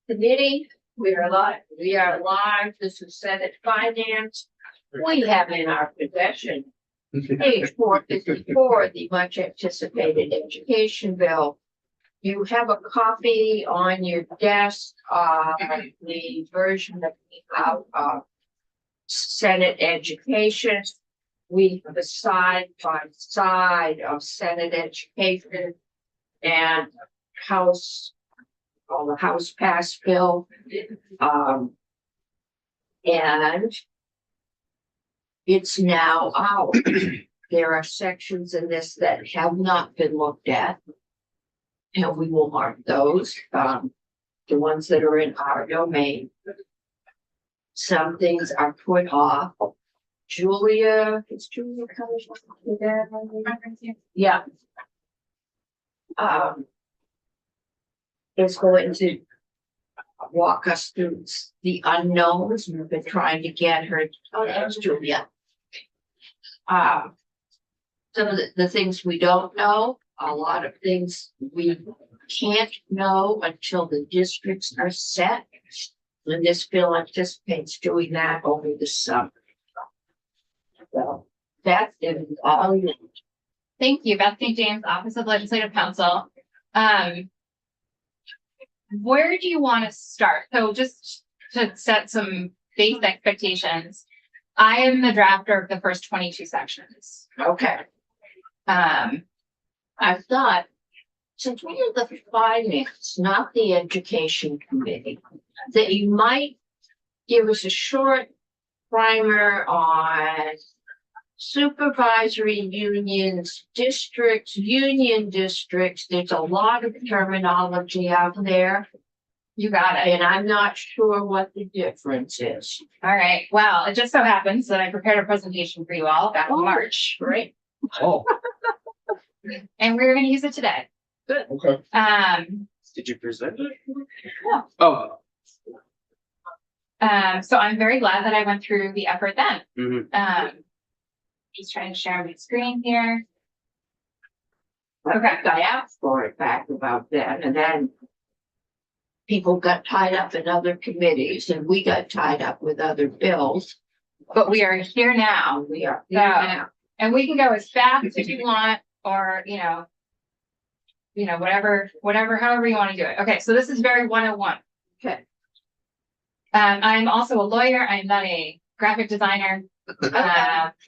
Committee, we are live. This is Senate Finance. We have in our possession page 454, the much anticipated education bill. You have a copy on your desk, the version that we have of Senate education. We have a side by side of Senate education and House, the House passed bill. And it's now out. There are sections in this that have not been looked at. And we will mark those, the ones that are in our domain. Some things are put off. Julia, is Julia coming to that? Yeah. Is going to walk us through the unknowns. We've been trying to get her. Oh, that's Julia. Some of the things we don't know, a lot of things we can't know until the districts are set. And this bill anticipates doing that over the summer. So that is all. Thank you, Bethany James, Office of Legislative Counsel. Where do you want to start? So just to set some base expectations, I am the drafter of the first 22 sections. Okay. I thought, since we are the finance, not the education committee, that you might give us a short primer on supervisory unions, districts, union districts. There's a lot of terminology out there. You got it. And I'm not sure what the difference is. All right. Well, it just so happens that I prepared a presentation for you all back in March. Right. Oh, And we're going to use it today. Good. okay. Did you present it? Yeah. Oh. So I'm very glad that I went through the effort then. Mhm. Just trying to share my screen here. Okay. I asked for it back about that, and then people got tied up in other committees, and we got tied up with other bills. But we are here now. We are here Yeah. now. And we can go as fast as you want, or, whatever, however you want to do it. Okay, so this is very 101. Okay. I'm also a lawyer. I'm not a graphic designer.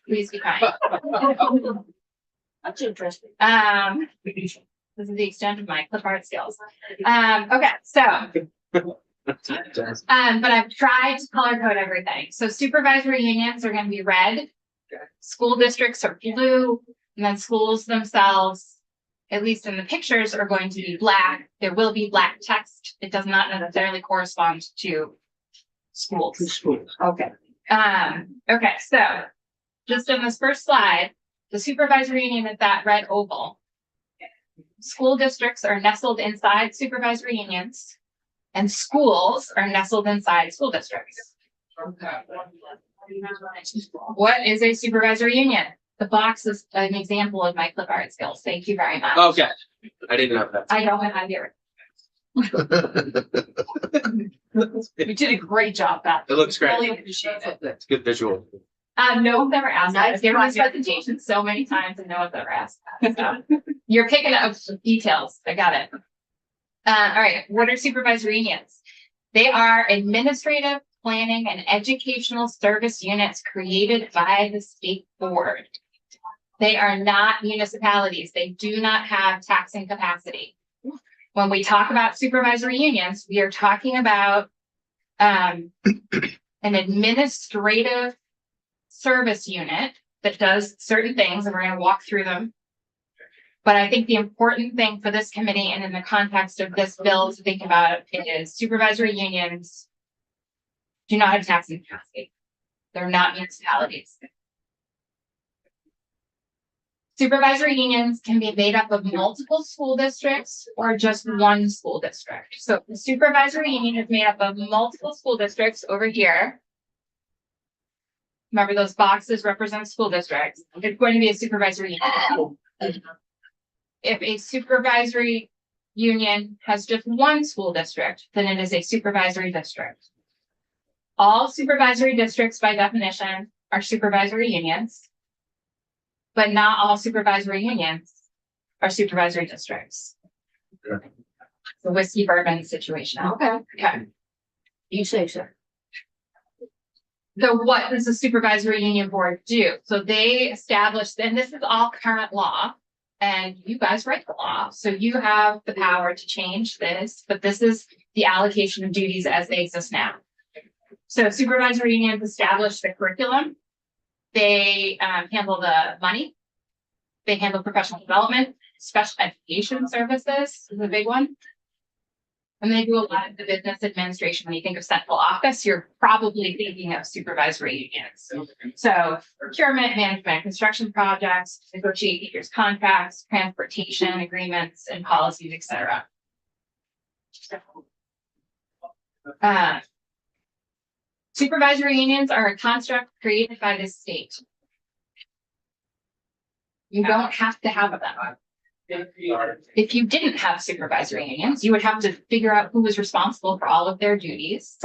Please be kind. That's interesting. This is the extent of my clip art skills. Okay, so, but I've tried to color code everything. So supervisory unions are going to be red. School districts are blue, and then schools themselves, at least in the pictures, are going to be black. There will be black text. It does not necessarily correspond to schools. Okay. Okay, so just in this first slide, the supervisory union is that red oval. School districts are nestled inside supervisory unions, and schools are nestled inside school districts. What is a supervisory union? The box is an example of my clip art skills. Thank you very much. Okay. I didn't know that. I don't have here. You did a great job, Beth. It looks great. Really appreciate it. It's good visual. No one's ever asked that. Nice I've given this project. presentation so many times and no one's ever asked that. So you're picking up details. I got it. All right. What are supervisory unions? They are administrative, planning, and educational service units created by the state board. They are not municipalities. They do not have taxing capacity. When we talk about supervisory unions, we are talking about an administrative service unit that does certain things, and we're going to walk through them. But I think the important thing for this committee and in the context of this bill to think about is supervisory unions do not have taxing capacity. They're not municipalities. Supervisory unions can be made up of multiple school districts or just one school district. So the supervisory union is made up of multiple school districts over here. Remember, those boxes represent school districts. It's going to be a supervisory union. If a supervisory union has just one school district, then it is a supervisory district. All supervisory districts by definition are supervisory unions. But not all supervisory unions are supervisory districts. Okay. The whiskey bourbon situation. Okay, Okay. you say so. So what does the supervisory union board do? So they establish, and this is all current law, and you guys write the law, so you have the power to change this, but this is the allocation of duties as they exist now. So supervisory unions establish the curriculum. They handle the money. They handle professional development, special education services is a big one. And they do a lot of the business administration. When you think of central office, you're probably thinking of supervisory unions. So procurement, management, construction projects, negotiate teachers' contracts, transportation agreements, and policies, etc. Supervisory unions are a construct created by the state. You don't have to have them. If you didn't have supervisory unions, you would have to figure out who was responsible for all of their duties.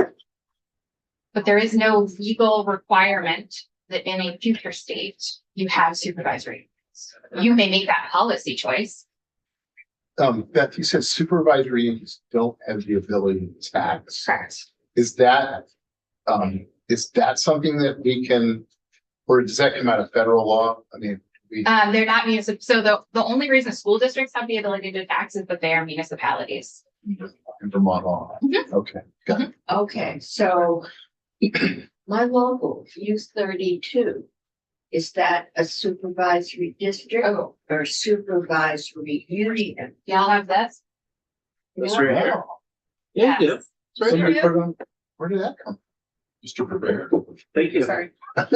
But there is no legal requirement that in a future state, you have supervisory unions. You may make that policy choice. Beth, you said supervisory unions don't have the ability to tax. Correct. Is that something that we can, or does that come out of federal law? I mean, They're not municipal. So the only reason school districts have the ability to tax is that they are municipalities. in Vermont law. Mhm. Okay, got it. Okay, so my local, U32, is that a supervisory district Oh, or supervisory union? y'all have this? It's right here. Wow. Yeah, you do. Yes. So somebody put it on- where did that come? Mr. Prepared. Thank you. Sorry. I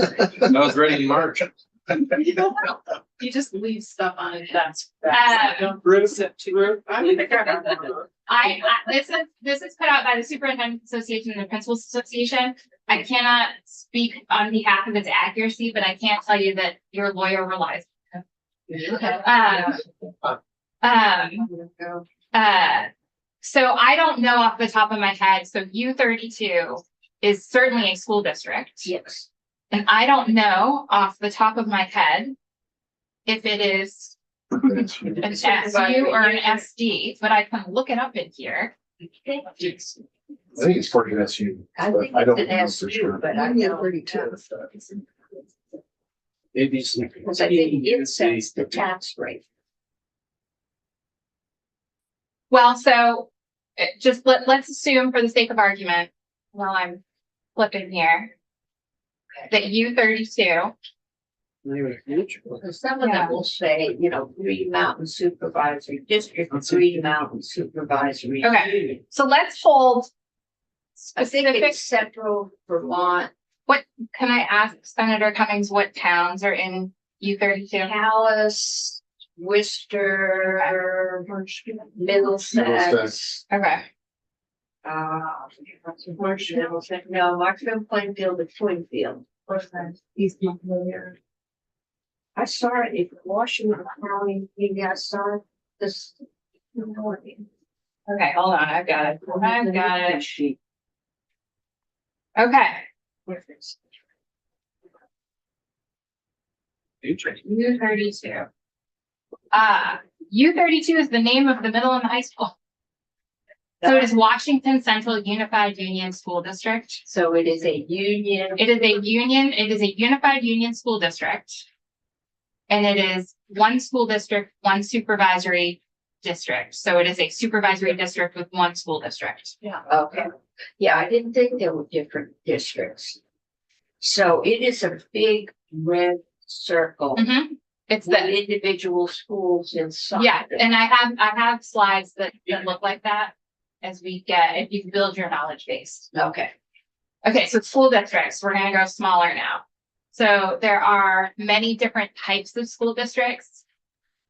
was ready in March. You just leave stuff on it, that's. Don't bruise it too. This is put out by the Superintendent's Association and the Principals Association. I cannot speak on behalf of its accuracy, but I can tell you that your lawyer relies. So I don't know off the top of my head, so U32 is certainly a school district. Yes. And I don't know off the top of my head if it is an SU or an SD, but I can look it up in here. I think it's for an SU. I but think I don't it's an know for sure. SU, but I know 32. Maybe Because I think it sets the tax rate. Well, so just let's assume for the sake of argument, while I'm flipping here, that U32, Because some of them will say, Green Mountain Supervisory District, Green Mountain Supervisory. Okay. Union. so let's hold I think specific, it's Central Vermont, can I ask Senator Cummings what towns are in U32? Calais, Worcester, Middlesex. Okay, Middlesex, no, Marshall, Plainfield, and Twinfield. I saw it in Washington County, maybe I saw it this morning. okay, hold on, I've got it. I've got it. Sheet. Okay, U32. U32 is the name of the middle and high school. So it is Washington Central Unified Union School District. So it is a union. It is a unified union school district. And it is one school district, one supervisory district. So it is a supervisory district with one school district. Yeah, okay. Yeah, I didn't think there were different districts. So it is a big red circle Mhm. It's with the, individual schools inside. yeah, it. and I have slides that look like that as we get, if you build your knowledge base. Okay, Okay, so school districts, we're gonna go smaller now. So there are many different types of school districts.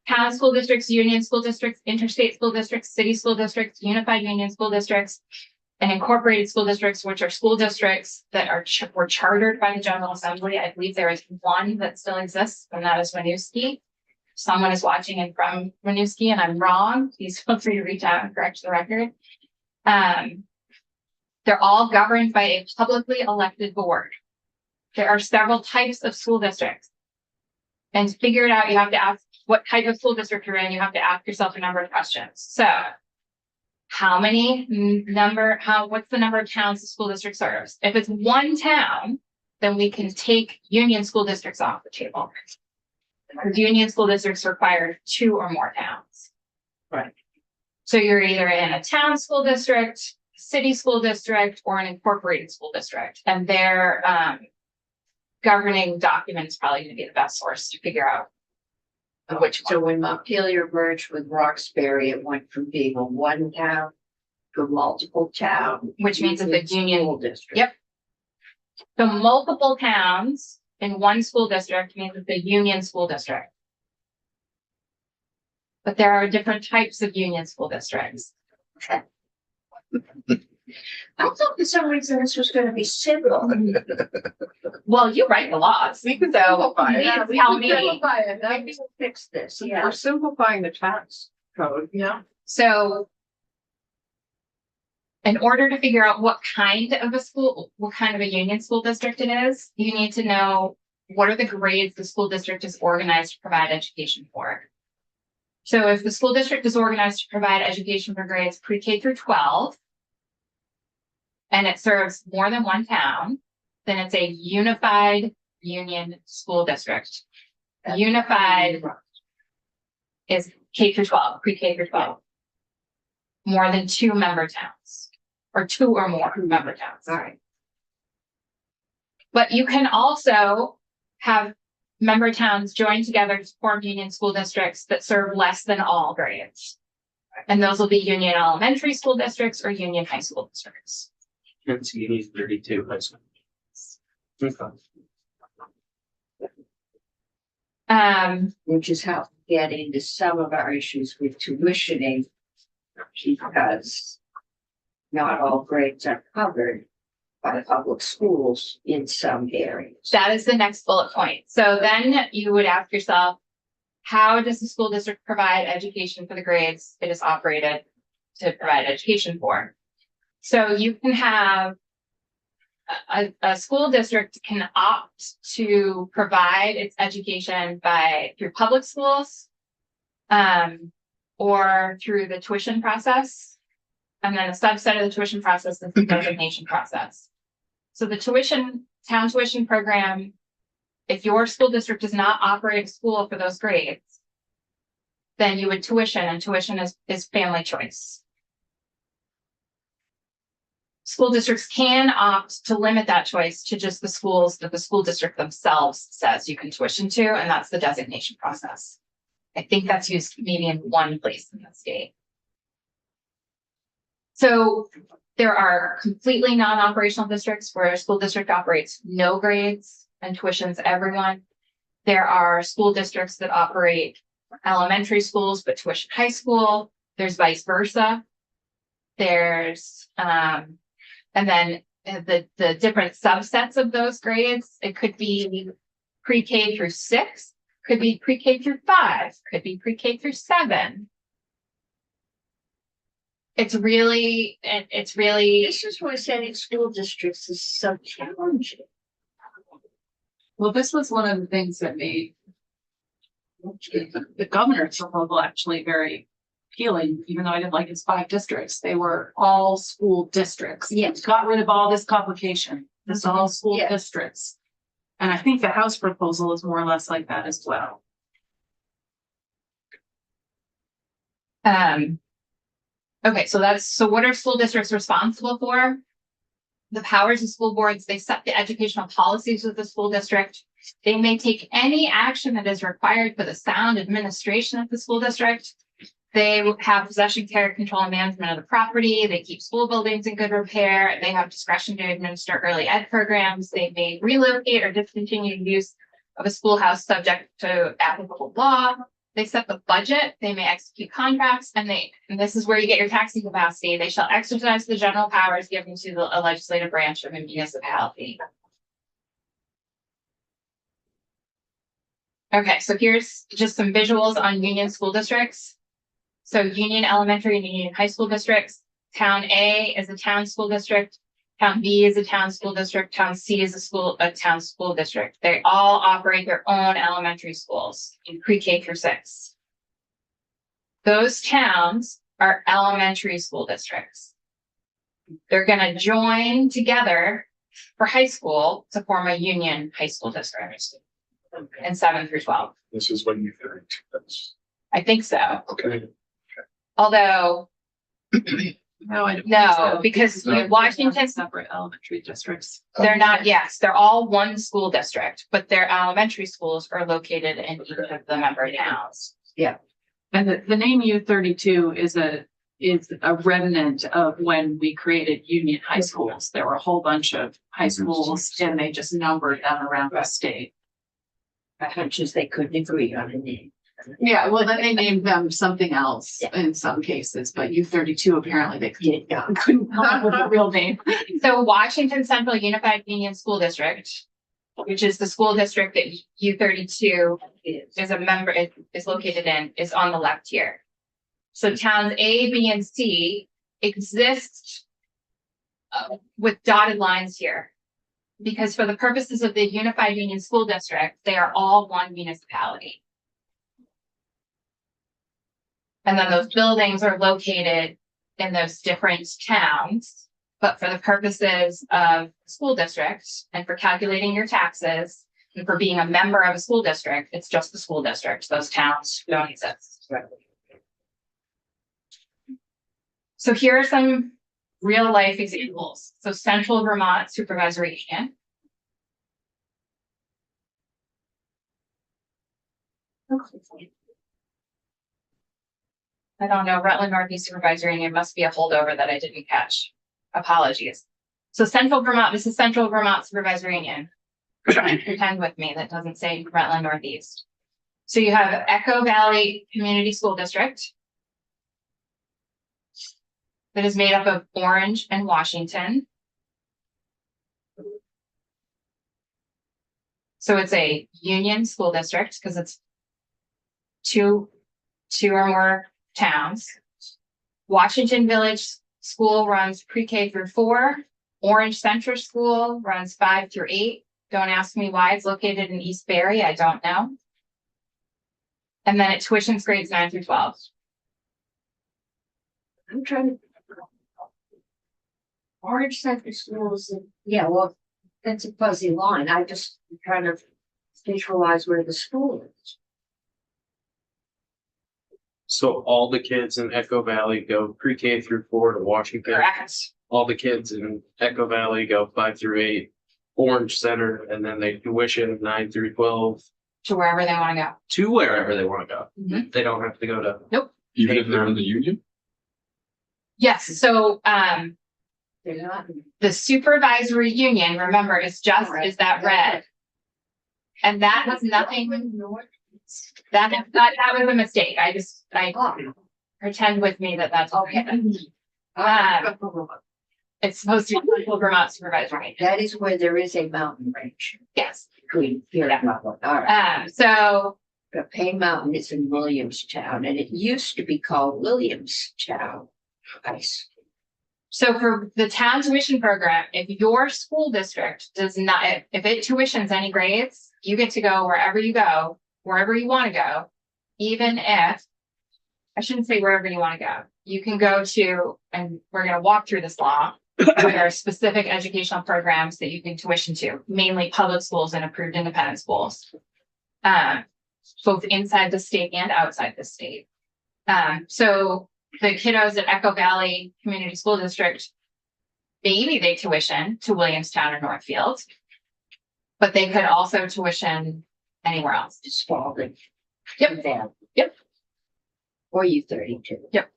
Town school districts, union school districts, interstate school districts, city school districts, unified union school districts, and incorporated school districts, which are school districts that were chartered by the General Assembly. I believe there is one that still exists, and that is Winooski. someone is watching and from Winooski and I'm wrong, please feel free to reach out and correct the record. They're all governed by a publicly elected board. There are several types of school districts. And to figure it out, you have to ask what type of school district you're in. You have to ask yourself a number of questions. So what's the number of towns the school district serves? If it's one town, then we can take union school districts off the table. Because union school districts require 2 or more towns. Right. So you're either in a town school district, city school district, or an incorporated school district. And their governing document is probably going to be the best source to figure out which one. So when Montpelier merged with Roxbury, it went from being a one town to a multiple town. Which means it's a union. School district. Yep. So multiple towns in one school district means it's a union school district. But there are different types of union school districts. I thought for some reason this was gonna be civil. Well, you write the laws. We can So simplify you it. need Yeah, to we tell can me. simplify it. Maybe we'll fix this, yeah. We're simplifying the tax code, yeah. So in order to figure out what kind of a union school district it is, you need to know what are the grades the school district is organized to provide education for. So if the school district is organized to provide education for grades pre-K through 12, and it serves more than one town, then it's a unified union school district. Unified is K through 12, pre-K through 12. More than 2 member towns, or 2 or more member towns. All right. But you can also have member towns join together to form union school districts that serve less than all grades. And those will be union elementary school districts or union high school districts. You need 32 high school. Which is how we get into some of our issues with tuitioning. Because not all grades are covered by public schools in some areas. That is the next bullet point. So then you would ask yourself, how does the school district provide education for the grades it is operated to provide education for? So you can have a school district can opt to provide its education through public schools, or through the tuition process. And then a subset of the tuition process is the designation process. So the town tuition program, if your school district does not operate a school for those grades, then you would tuition, and tuition is family choice. School districts can opt to limit that choice to just the schools that the school district themselves says you can tuition to, and that's the designation process. I think that's used maybe in one place in the state. So there are completely non-operational districts where a school district operates no grades and tuitions everyone. There are school districts that operate elementary schools but tuition high school. There's vice versa. There's and then the different subsets of those grades. It could be pre-K through 6, could be pre-K through 5, could be pre-K through 7. It's really. This is why setting school districts is so challenging. Well, this was one of the things that made the governor's proposal actually very appealing, even though I didn't like his 5 districts. They were all school districts. Yes. Got rid of all this complication. This is all school Yeah. districts. And I think the House proposal is more or less like that as well. Okay, so what are school districts responsible for? The powers of school boards, they set the educational policies of the school district. They may take any action that is required for the sound administration of the school district. They have possession, care, control, and management of the property. They keep school buildings in good repair. They have discretion to administer early ed programs. They may relocate or discontinue use of a schoolhouse subject to applicable law. They set the budget. They may execute contracts, and this is where you get your taxing capacity. They shall exercise the general powers given to the legislative branch of a municipality. Okay, so here's just some visuals on Union School Districts. So Union Elementary and Union High School Districts. Town A is a town school district. Town B is a town school district. Town C is a town school district. They all operate their own elementary schools in pre-K through 6. Those towns are elementary school districts. They're gonna join together for high school to form a union high school district in 7 through 12. This is what you think. That's I think so. okay. Although, No, I don't. think no, so. because No. Washington, Separate elementary districts. they're not, yes, they're all one school district, but their elementary schools are located in each of the member towns. And the name U32 is a remnant of when we created Union High Schools. There were a whole bunch of high schools and they just numbered them around the state. My hunch is they couldn't agree on a name. Yeah, well, then they named them something else Yeah. in some cases, but U32 apparently they Did not. couldn't come up with a real name. So Washington Central Unified Union School District, which is the school district that U32 is a member, is located in, is on the left here. So towns A, B, and C exist with dotted lines here. Because for the purposes of the Unified Union School District, they are all one municipality. And then those buildings are located in those different towns. But for the purposes of school districts and for calculating your taxes and for being a member of a school district, it's just the school district. Those towns don't exist. So here are some real life examples. So Central Vermont Supervisory Union. I don't know, Rutland Northeast Supervisory Union must be a holdover that I didn't catch. Apologies. So Central Vermont, this is Central Vermont Supervisory Union. Pretend with me, that doesn't say Rutland Northeast. So you have Echo Valley Community School District. That is made up of Orange and Washington. So it's a union school district because it's two or more towns. Washington Village School runs pre-K through 4. Orange Central School runs 5 through 8. Don't ask me why it's located in East Barry, I don't know. And then it tuitions grades 9 through 12. I'm trying to. Orange Central Schools, yeah, well, that's a fuzzy line. I just kind of visualize where the school is. So all the kids in Echo Valley go pre-K through 4 to Washington. Correct. All the kids in Echo Valley go 5 through 8, Orange Center, and then they tuition 9 through 12 To wherever they want to go. to wherever they want to go. Mhm. They don't have to go to. Even if they're in the union? Yes, so They're not. the supervisory union, remember, is that red. And that has nothing, that was a mistake. I pretend with me that that's okay. It's supposed to be Central Vermont Supervisory Union. That is where there is a mountain range Yes. between here and Rutland. All right. So But Payne Mountain is in Williamstown, and it used to be called Williamstown High School. So for the town tuition program, if your school district does not, if it tuitions any grades, you get to go, wherever you want to go. Even if, I shouldn't say wherever you want to go. You can go to, and we're going to walk through this law. There are specific educational programs that you can tuition to, mainly public schools and approved independent schools. Both inside the state and outside the state. So the kiddos at Echo Valley Community School District, maybe they tuition to Williamstown or Northfield, but they could also tuition anywhere else. Spalding. Yep. Yep. Or U32. Yep.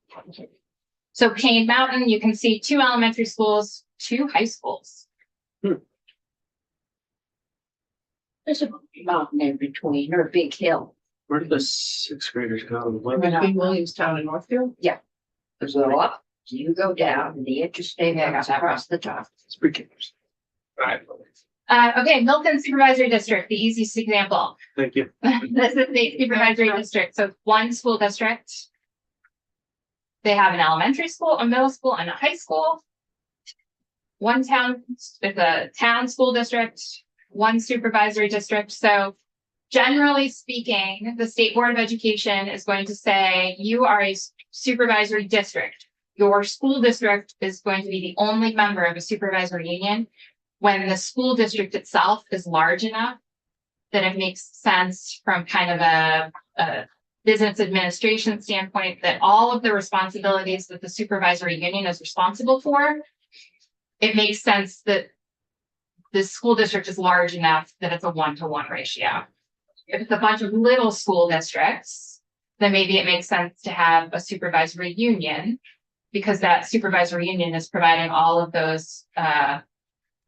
So Payne Mountain, you can see 2 elementary schools, 2 high schools. There's a mountain in between, or a big hill. Where do the 6th graders go? Between Williamstown and Northfield? There's a lot. You go down, and the interstate Yeah, I got goes that across the top. It's pre-K. Right. Okay, Milton Supervisory District, the easiest example. Thank you. This is the supervisory district, so one school district. They have an elementary school, a middle school, and a high school. One town, it's a town school district, one supervisory district, so generally speaking, the State Board of Education is going to say, you are a supervisory district. Your school district is going to be the only member of a supervisory union when the school district itself is large enough that it makes sense from kind of a business administration standpoint that all of the responsibilities that the supervisory union is responsible for, it makes sense that the school district is large enough that it's a 1-to-1 ratio. If it's a bunch of little school districts, then maybe it makes sense to have a supervisory union because that supervisory union is providing all of those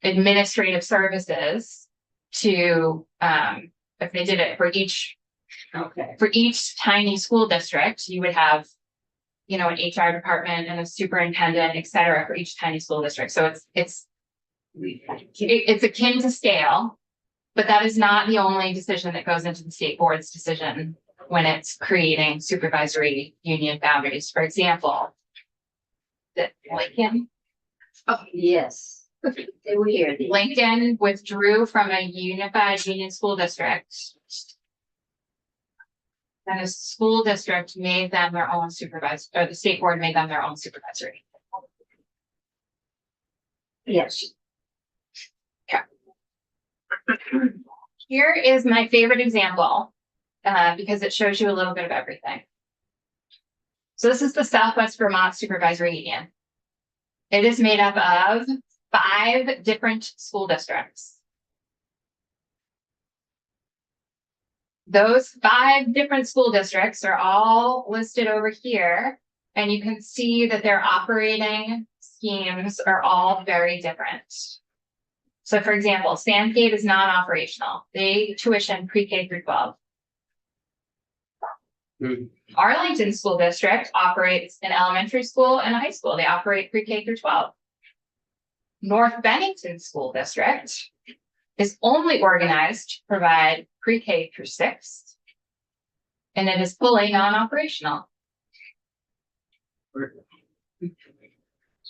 administrative services to, if they did it for each tiny school district, you would have, you know, an HR department and a superintendent, et cetera, for each tiny school district. So it's akin to scale, but that is not the only decision that goes into the state board's decision when it's creating supervisory union boundaries. For example, that Lincoln. Oh, yes. They were here. Lincoln withdrew from a unified union school district. And the school district made them their own supervisor, or the state board made them their own supervisory. Yes. Here is my favorite example, because it shows you a little bit of everything. So this is the Southwest Vermont Supervisory Union. It is made up of 5 different school districts. Those 5 different school districts are all listed over here, and you can see that their operating schemes are all very different. So for example, Sandgate is non-operational. They tuition pre-K through 12. Arlington School District operates an elementary school and a high school. They operate pre-K through 12. North Bennington School District is only organized to provide pre-K through 6, and it is fully non-operational.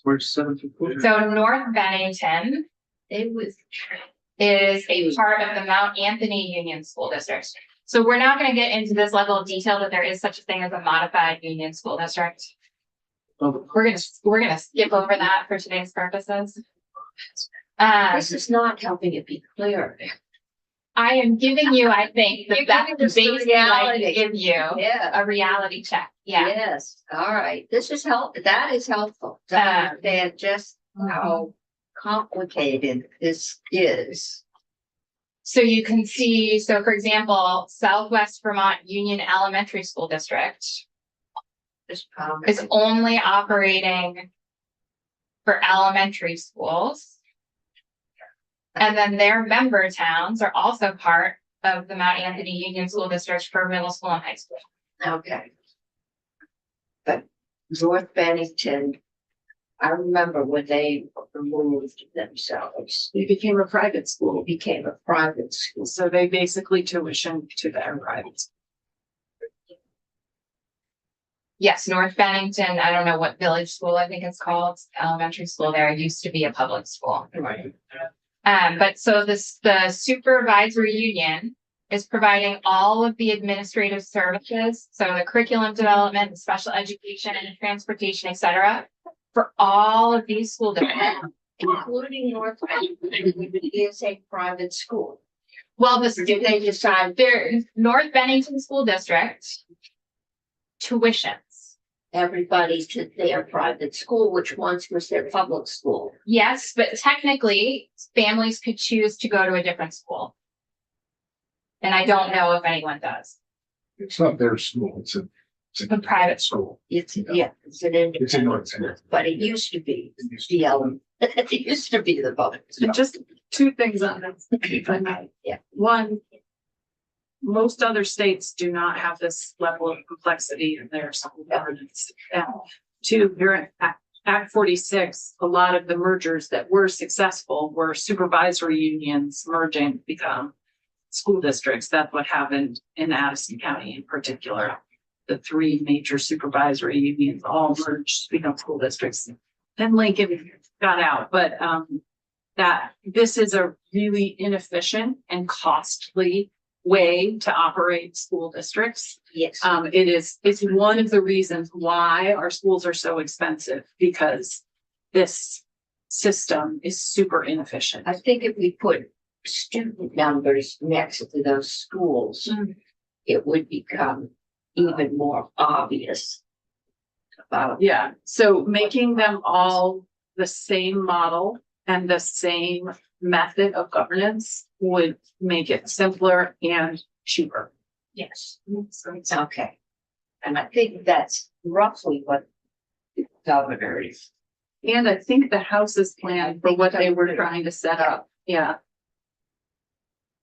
Where's 7-4? So North Bennington is a part of the Mount Anthony Union School District. So we're not going to get into this level of detail that there is such a thing as a modified union school district. We're gonna skip over that for today's purposes. This is not helping it be clear. I am giving you, I think, the You're best giving us the baseline I can reality. give you Yeah. a reality check. Yeah. Yes, all right. This is that is helpful to understand just how complicated this is. So you can see, so for example, Southwest Vermont Union Elementary School District is only operating for elementary schools. And then their member towns are also part of the Mount Anthony Union School District for middle school and high school. Okay. But North Bennington, I remember when they removed themselves, It became a private school, it became a private school. so they basically tuition to their private school. Yes, North Bennington, I don't know what village school I think it's called, elementary school there used to be a public school. Right. But so the supervisory union is providing all of the administrative services, so the curriculum development, special education and transportation, et cetera, for all of these school districts. Including North Bennington, it is a private school. Well, Did they decide their North Bennington School District tuitions. everybody to their private school, which once was their public school? Yes, but technically, families could choose to go to a different school. And I don't know if anyone does. It's not their school, it's A private school. It's an independent. It's in North Bennington. But it used to be the it used to be the public. So just 2 things on this, if I might. Yeah. One, most other states do not have this level of complexity in their school governance. And 2, you're Act 46, a lot of the mergers that were successful were supervisory unions merging to become school districts. That's what happened in Addison County in particular. The three major supervisory unions all merged to become school districts. Then Lincoln got out, but that this is a really inefficient and costly way to operate school districts. Yes. It's one of the reasons why our schools are so expensive, because this system is super inefficient. I think if we put student numbers next to those schools, it would become even more obvious about. Yeah, so making them all the same model and the same method of governance would make it simpler and cheaper. Yes. Okay. And I think that's roughly what the governor is. And I think the House's plan for what they were trying to set up. Yeah,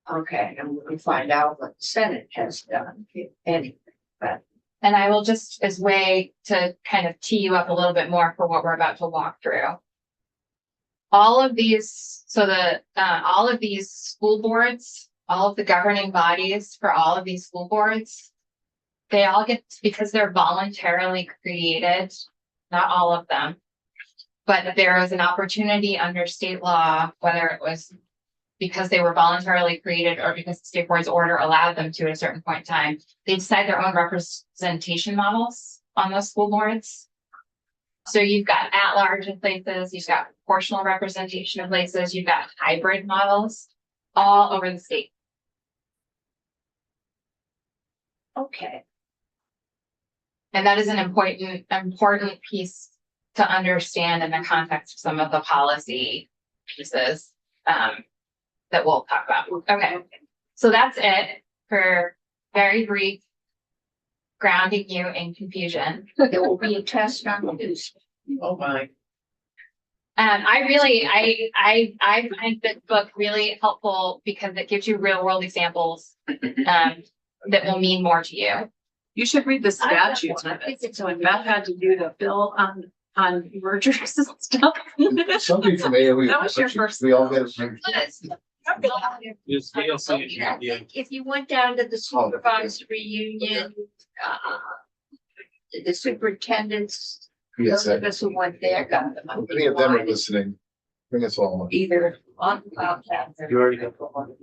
Okay, and we'll find out what the Senate has done, if anything. And I will just, as way to kind of tee you up a little bit more for what we're about to walk through. All of these, all of these school boards, all of the governing bodies for all of these school boards, they all get, because they're voluntarily created, not all of them, but there was an opportunity under state law, whether it was because they were voluntarily created or because the state board's order allowed them to at a certain point in time, they decide their own representation models on those school boards. So you've got at-large in places, you've got proportional representation in places, you've got hybrid models all over the state. Okay. And that is an important piece to understand in the context of some of the policy pieces that we'll talk about. Okay, so that's it for very brief grounding you in confusion. There will be a test on the news. Oh, my. I find this book really helpful because it gives you real world examples that will mean more to you. you should read the statutes. I think it's When Beth had to do the bill on mergers and stuff. Something from AOE. That was your first- We all get it. Just VLC, yeah. If you went down to the supervisory union, the superintendents, Yes, those of us who went there got them. any of them are listening. Bring us all on. Either on the podcast. You already got the one.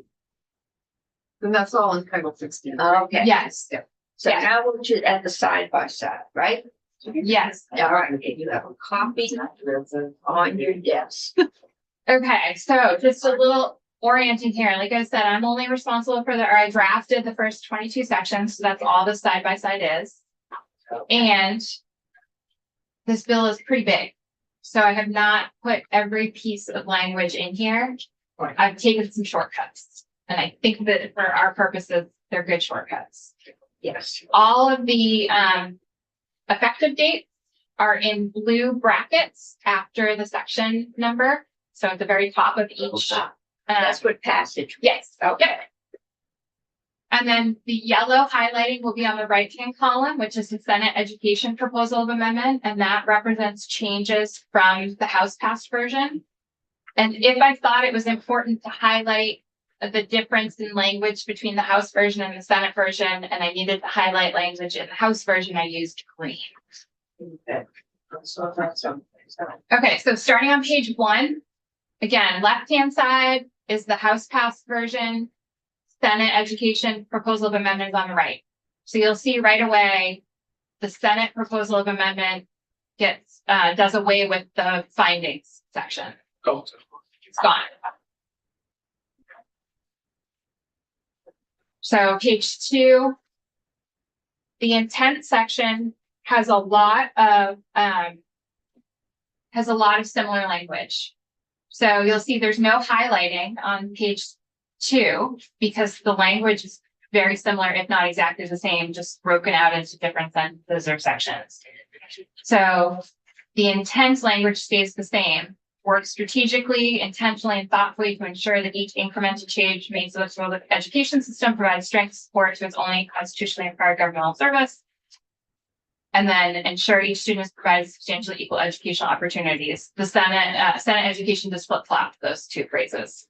And that's all in Title 16. Okay. Yes, So Yeah. now we're just at the side by side, right? yes. All right, and you have a copy on your desk. Okay, so just a little orienting here. Like I said, I'm only responsible for I drafted the first 22 sections, so that's all the side by side is. And this bill is pretty big. So I have not put every piece of language in here. Right. I've taken some shortcuts. And I think that for our purposes, they're good shortcuts. Yes. All of the effective dates are in blue brackets after the section number. So at the very top of each. That's what passage. Yes. Okay. Yep. And then the yellow highlighting will be on the right-hand column, which is the Senate Education Proposal of Amendment, and that represents changes from the House passed version. And if I thought it was important to highlight the difference in language between the House version and the Senate version, and I needed to highlight language in the House version, I used green. Okay, so starting on page 1, again, left-hand side is the House passed version, Senate Education Proposal of Amendment on the right. So you'll see right away, the Senate Proposal of Amendment gets, does away with the findings section. Oh, It's gone. So page 2, the intent section has a lot of similar language. So you'll see there's no highlighting on page 2 because the language is very similar, if not exactly the same, just broken out into different sentences or sections. So the intent language stays the same. Work strategically, intentionally, and thoughtfully to ensure that each incremental change made to its public education system provides strength support to its only constitutionally required governmental service. And then ensure each student is provided substantially equal educational opportunities. The Senate education just flip-flopped those two phrases.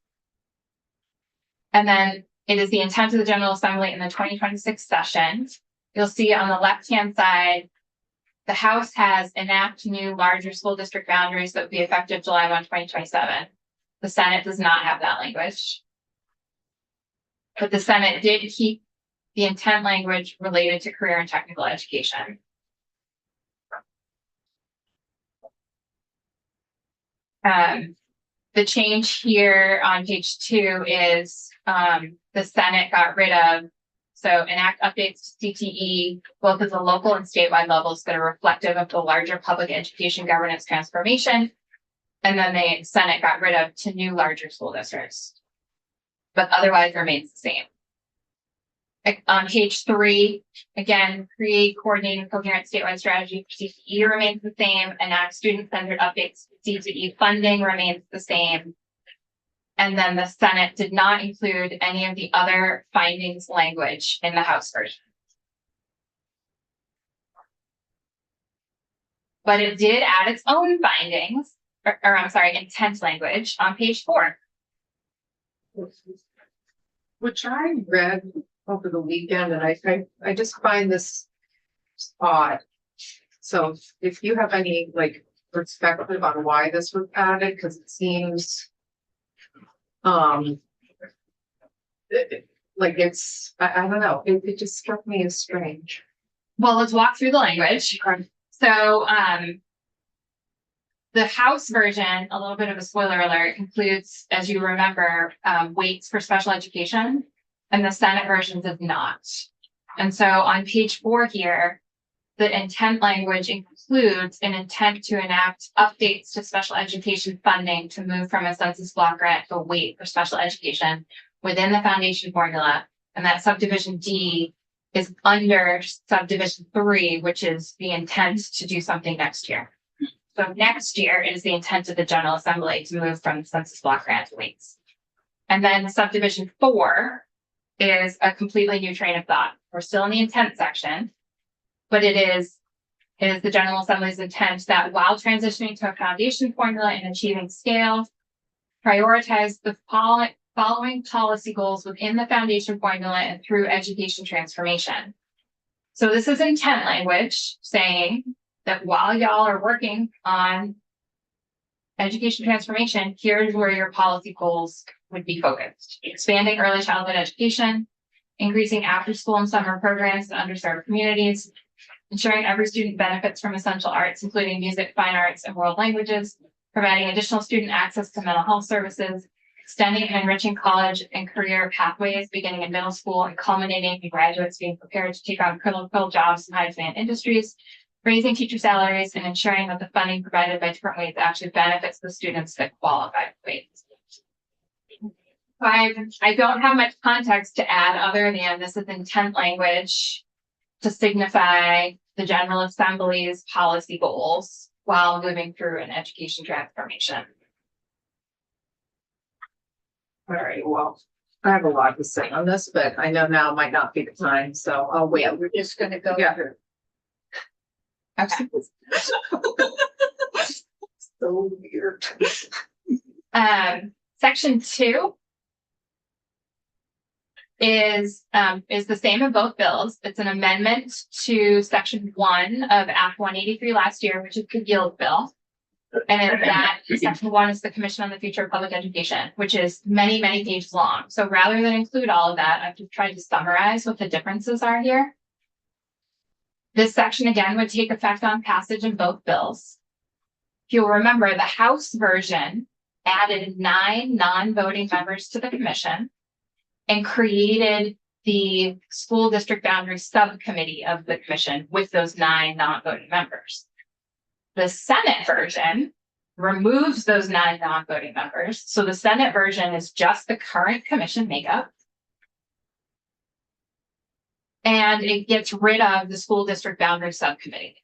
And then it is the intent of the General Assembly in the 2026 session. You'll see on the left-hand side, the House has enact new larger school district boundaries that would be effective July 1, 2027. The Senate does not have that language. But the Senate did keep the intent language related to career and technical education. The change here on page 2 is the Senate got rid of, so enact updates to CTE, both at the local and statewide levels that are reflective of the larger public education governance transformation. And then the Senate got rid of to new larger school districts, but otherwise remains the same. On page 3, again, create, coordinate, and coherent statewide strategy for CTE remains the same. Enact student-centered updates to CTE funding remains the same. And then the Senate did not include any of the other findings language in the House version. But it did add its own findings, or I'm sorry, intent language on page 4. Which I read over the weekend, and I just find this odd. So if you have any like perspective on why this was added, because it seems like it's, I don't know, it just struck me as strange. Well, let's walk through the language. So the House version, a little bit of a spoiler alert, includes, as you remember, weights for special education, and the Senate version does not. And so on page 4 here, the intent language includes an intent to enact updates to special education funding to move from a census block grant to a weight for special education within the foundation formula. And that subdivision D is under subdivision 3, which is the intent to do something next year. So next year is the intent of the General Assembly to move from census block grant to weights. And then subdivision 4 is a completely new train of thought. We're still in the intent section, but it is the General Assembly's intent that while transitioning to a foundation formula and achieving scale, prioritize the following policy goals within the foundation formula and through education transformation. So this is intent language saying that while y'all are working on education transformation, here's where your policy goals would be focused. Expanding early childhood education, increasing after school and summer programs in underserved communities, ensuring every student benefits from essential arts, including music, fine arts, and world languages, providing additional student access to mental health services, extending and enriching college and career pathways beginning in middle school and culminating in graduates being prepared to take on critical jobs in high demand industries, raising teacher salaries, and ensuring that the funding provided by different weights actually benefits the students that qualify for weights. I don't have much context to add other than this is intent language to signify the General Assembly's policy goals while moving through an education transformation. All right, well, I have a lot to say on this, but I know now might not be the time, so I'll wait. Yeah, we're just gonna go. Yeah. Okay. So weird. Section 2 is the same in both bills. It's an amendment to section 1 of Act 183 last year, which is the Guild bill. And in that section 1 is the Commission on the Future of Public Education, which is many, many pages long. So rather than include all of that, I've just tried to summarize what the differences are here. This section again would take effect on passage in both bills. If you'll remember, the House version added 9 non-voting members to the commission and created the school district boundary subcommittee of the commission with those 9 non-voting members. The Senate version removes those 9 non-voting members. So the Senate version is just the current commission makeup. And it gets rid of the school district boundary subcommittee.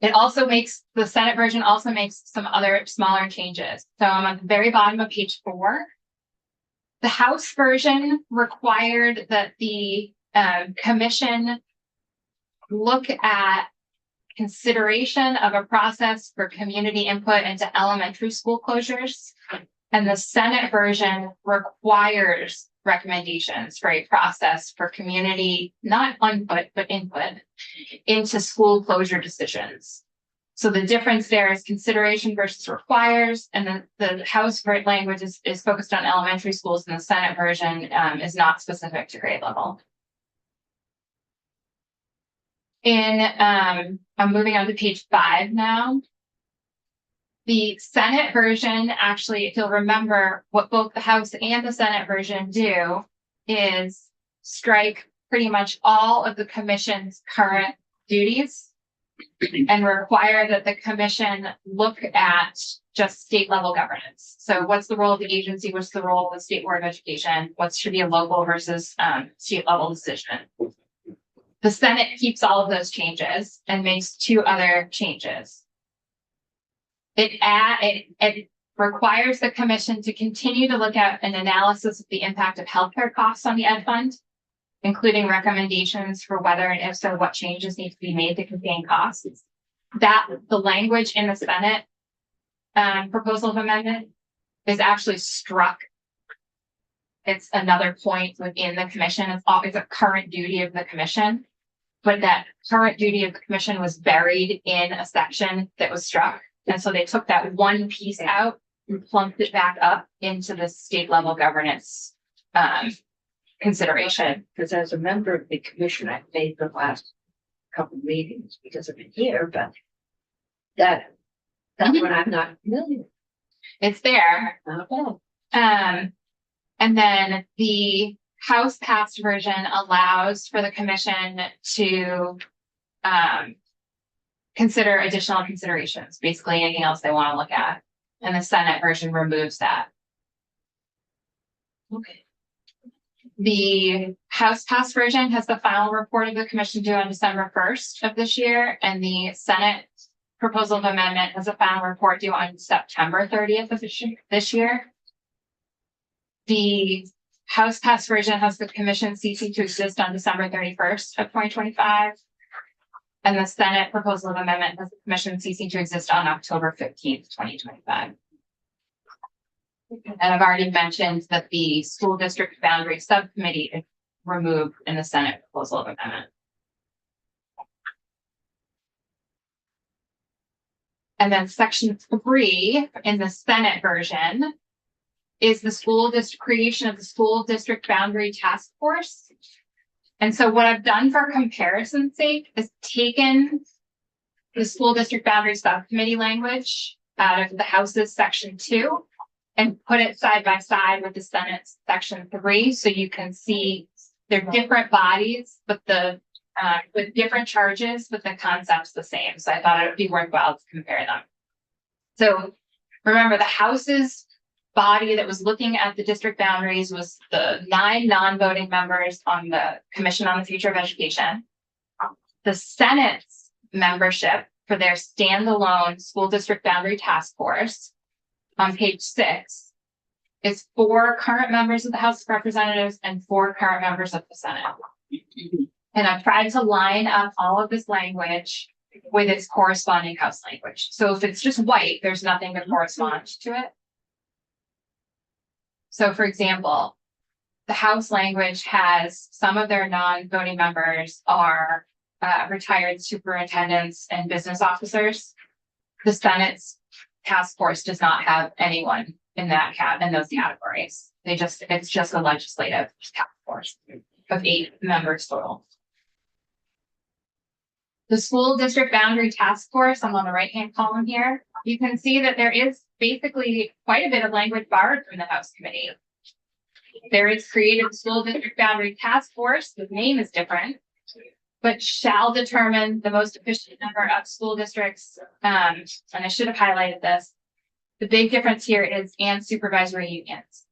It also makes, the Senate version also makes some other smaller changes. So I'm at the very bottom of page 4. The House version required that the commission look at consideration of a process for community input into elementary school closures. And the Senate version requires recommendations for a process for community, not input, but input into school closure decisions. So the difference there is consideration versus requires, and then the House language is focused on elementary schools, and the Senate version is not specific to grade level. I'm moving on to page 5 now. The Senate version, actually, if you'll remember, what both the House and the Senate version do is strike pretty much all of the commission's current duties and require that the commission look at just state level governance. So what's the role of the agency? What's the role of the State Board of Education? What should be a local versus state level decision? The Senate keeps all of those changes and makes 2 other changes. It requires the commission to continue to look at an analysis of the impact of healthcare costs on the ed fund, including recommendations for whether and if so, what changes need to be made to contain costs. That the language in the Senate proposal of amendment is actually struck. It's another point within the commission. It's a current duty of the commission, but that current duty of the commission was buried in a section that was struck. And so they took that one piece out and plunked it back up into the state level governance consideration. Because as a member of the commission, I've made the last couple of meetings because I've been here, but that's what I'm not familiar It's there. with. Okay. And then the House passed version allows for the commission to consider additional considerations, basically anything else they want to look at. And the Senate version removes that. Okay. The House passed version has the final report of the commission due on December 1st of this year, and the Senate proposal of amendment has a final report due on September 30th of this year. The House passed version has the commission ceasing to exist on December 31st of 2025. And the Senate proposal of amendment has the commission ceasing to exist on October 15th, 2025. And I've already mentioned that the school district boundary subcommittee is removed in the Senate proposal of amendment. And then section 3 in the Senate version is the creation of the school district boundary task force. And so what I've done for comparison's sake is taken the school district boundary subcommittee language out of the House's section 2 and put it side by side with the Senate's section 3. So you can see they're different bodies, but with different charges, but the concept's the same. So I thought it would be worthwhile to compare them. So remember, the House's body that was looking at the district boundaries was the 9 non-voting members on the Commission on the Future of Education. The Senate's membership for their standalone school district boundary task force on page 6 is 4 current members of the House of Representatives and 4 current members of the Senate. And I've tried to line up all of this language with its corresponding House language. So if it's just white, there's nothing to correspond to it. So for example, the House language has some of their non-voting members are retired superintendents and business officers. The Senate's task force does not have anyone in those categories. It's just a legislative task force of 8 members total. The school district boundary task force, I'm on the right-hand column here. You can see that there is basically quite a bit of language borrowed from the House committee. There is created the school district boundary task force. The name is different, but shall determine the most efficient number of school districts. And I should have highlighted this. The big difference here is and supervisory unions.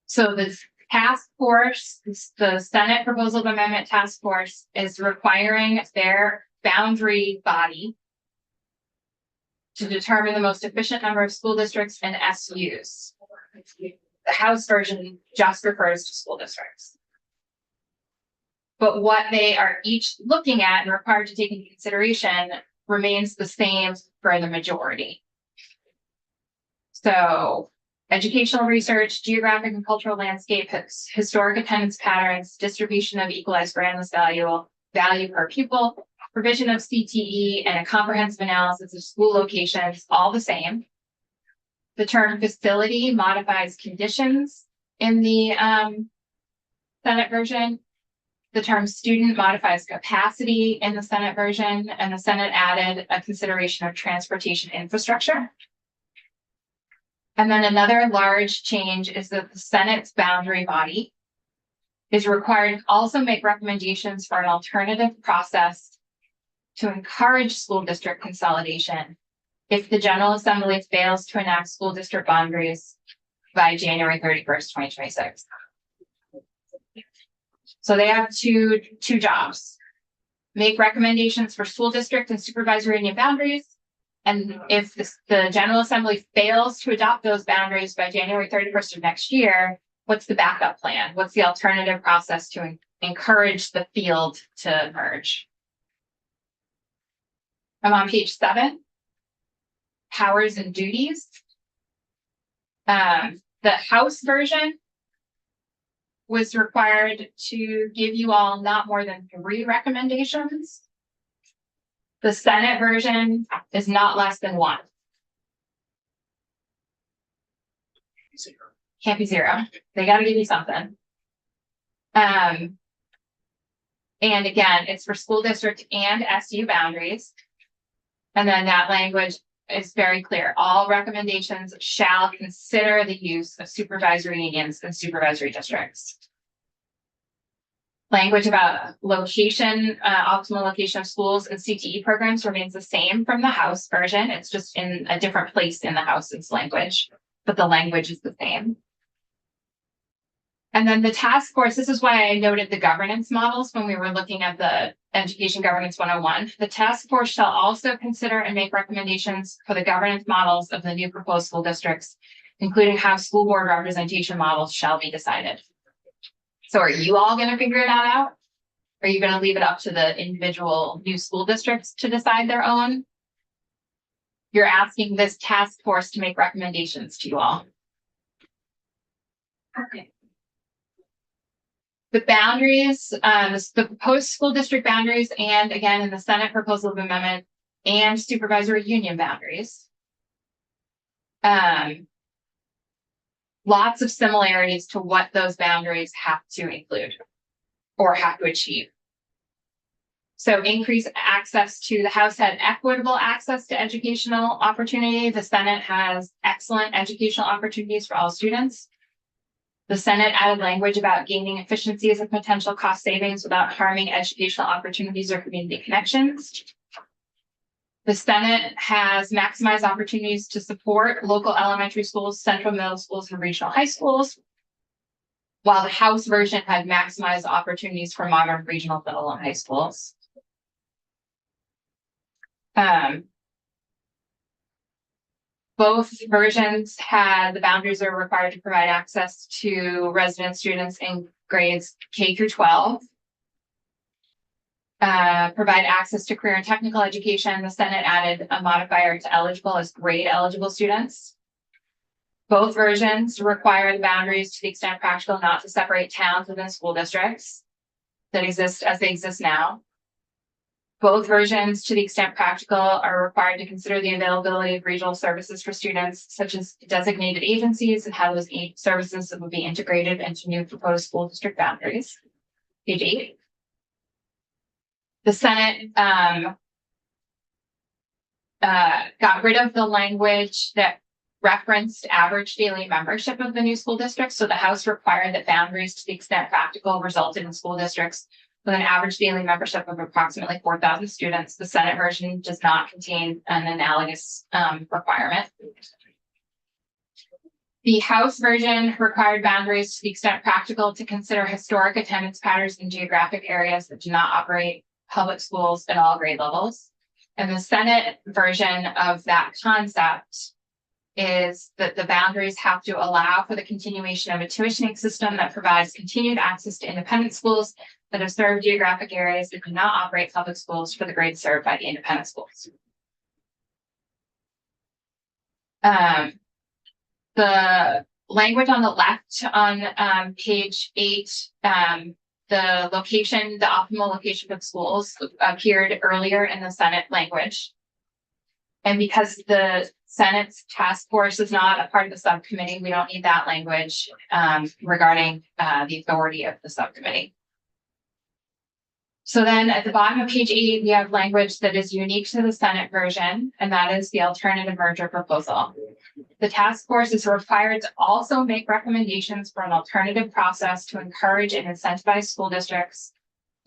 So this task force, the Senate proposal of amendment task force is requiring their boundary body to determine the most efficient number of school districts and SUs. The House version just refers to school districts. But what they are each looking at and required to take into consideration remains the same for the majority. So educational research, geographic and cultural landscape, historic attendance patterns, distribution of equalized per annum value per pupil, provision of CTE, and a comprehensive analysis of school locations, all the same. The term facility modifies conditions in the Senate version. The term student modifies capacity in the Senate version, and the Senate added a consideration of transportation infrastructure. And then another large change is that the Senate's boundary body is required to also make recommendations for an alternative process to encourage school district consolidation if the General Assembly fails to enact school district boundaries by January 31st, 2026. So they have two jobs. Make recommendations for school district and supervisory union boundaries. And if the General Assembly fails to adopt those boundaries by January 31st of next year, what's the backup plan? What's the alternative process to encourage the field to merge? I'm on page 7. Powers and duties. The House version was required to give you all not more than 3 recommendations. The Senate version is not less than 1. Can't be 0. They got to give you something. And again, it's for school district and SU boundaries. And then that language is very clear. All recommendations shall consider the use of supervisory unions and supervisory districts. Language about location, optimal location of schools and CTE programs remains the same from the House version. It's just in a different place in the House's language, but the language is the same. And then the task force, this is why I noted the governance models when we were looking at the Education Governance 101. The task force shall also consider and make recommendations for the governance models of the new proposed school districts, including how school board representation models shall be decided. So are you all going to figure that out? Are you going to leave it up to the individual new school districts to decide their own? You're asking this task force to make recommendations to you all. Okay. The boundaries, the proposed school district boundaries, and again, in the Senate proposal of amendment, and supervisory union boundaries. Lots of similarities to what those boundaries have to include or have to achieve. So increase access to the House had equitable access to educational opportunity. The Senate has excellent educational opportunities for all students. The Senate added language about gaining efficiencies and potential cost savings without harming educational opportunities or community connections. The Senate has maximized opportunities to support local elementary schools, central middle schools, and regional high schools, while the House version had maximized opportunities for modern regional middle and high schools. Both versions had the boundaries are required to provide access to resident students in grades K through 12. Provide access to career and technical education. The Senate added a modifier to eligible as grade eligible students. Both versions require the boundaries to the extent practical not to separate towns within school districts that exist as they exist now. Both versions, to the extent practical, are required to consider the availability of regional services for students, such as designated agencies, and how those services would be integrated into new proposed school district boundaries. Page 8. The Senate got rid of the language that referenced average daily membership of the new school district. So the House required that boundaries, to the extent practical, resulted in school districts with an average daily membership of approximately 4,000 students. The Senate version does not contain an analogous requirement. The House version required boundaries, to the extent practical, to consider historic attendance patterns in geographic areas that do not operate public schools at all grade levels. And the Senate version of that concept is that the boundaries have to allow for the continuation of a tuitioning system that provides continued access to independent schools that have served geographic areas that do not operate public schools for the grades served by the independent schools. The language on the left on page 8, the location, the optimal location of schools appeared earlier in the Senate language. And because the Senate's task force is not a part of the subcommittee, we don't need that language regarding the authority of the subcommittee. So then at the bottom of page 8, we have language that is unique to the Senate version, and that is the alternative merger proposal. The task force is required to also make recommendations for an alternative process to encourage and incentivize school districts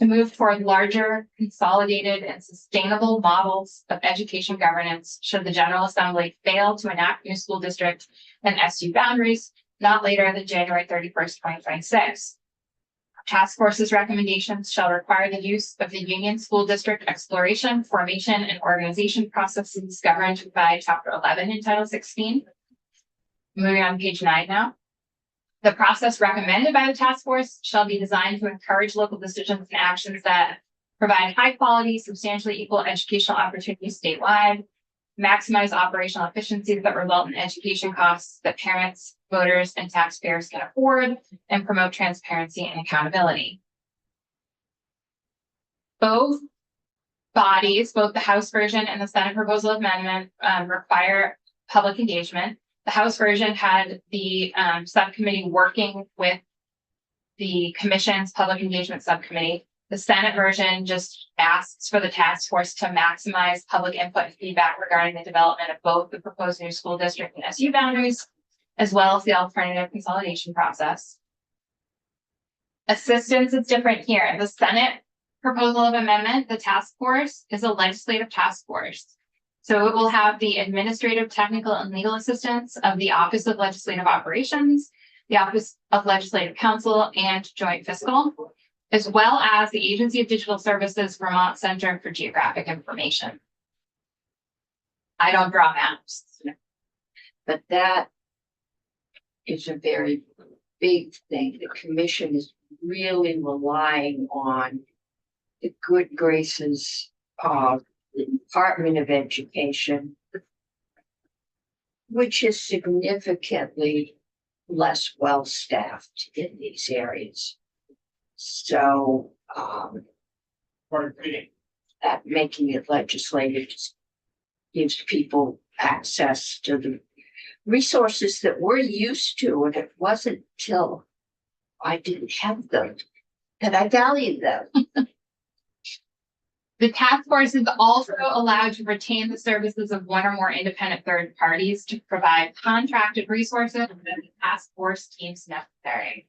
to move toward larger, consolidated, and sustainable models of education governance should the General Assembly fail to enact new school district and SU boundaries not later than January 31st, 2026. Task Force's recommendations shall require the use of the Union School District exploration, formation, and organization processes governed by Chapter 11 in Title 16. Moving on to page 9 now. The process recommended by the task force shall be designed to encourage local decisions and actions that provide high quality, substantially equal educational opportunities statewide, maximize operational efficiencies that result in education costs that parents, voters, and taxpayers can afford, and promote transparency and accountability. Both bodies, both the House version and the Senate proposal amendment, require public engagement. The House version had the subcommittee working with the commission's public engagement subcommittee. The Senate version just asks for the task force to maximize public input and feedback regarding the development of both the proposed new school district and SU boundaries, as well as the alternative consolidation process. Assistance is different here. The Senate proposal of amendment, the task force, is a legislative task force. So it will have the administrative, technical, and legal assistance of the Office of Legislative Operations, the Office of Legislative Counsel, and Joint Fiscal, as well as the Agency of Digital Services Vermont Center for Geographic Information. I don't draw maps. But that is a very big thing. The commission is really relying on the good graces of the Department of Education, which is significantly less well-staffed in these areas. So, that making it legislative just gives people access to the resources that we're used to, and it wasn't till I didn't have them that I valued them. The task force is also allowed to retain the services of one or more independent third parties to provide contracted resources that the task force deems necessary.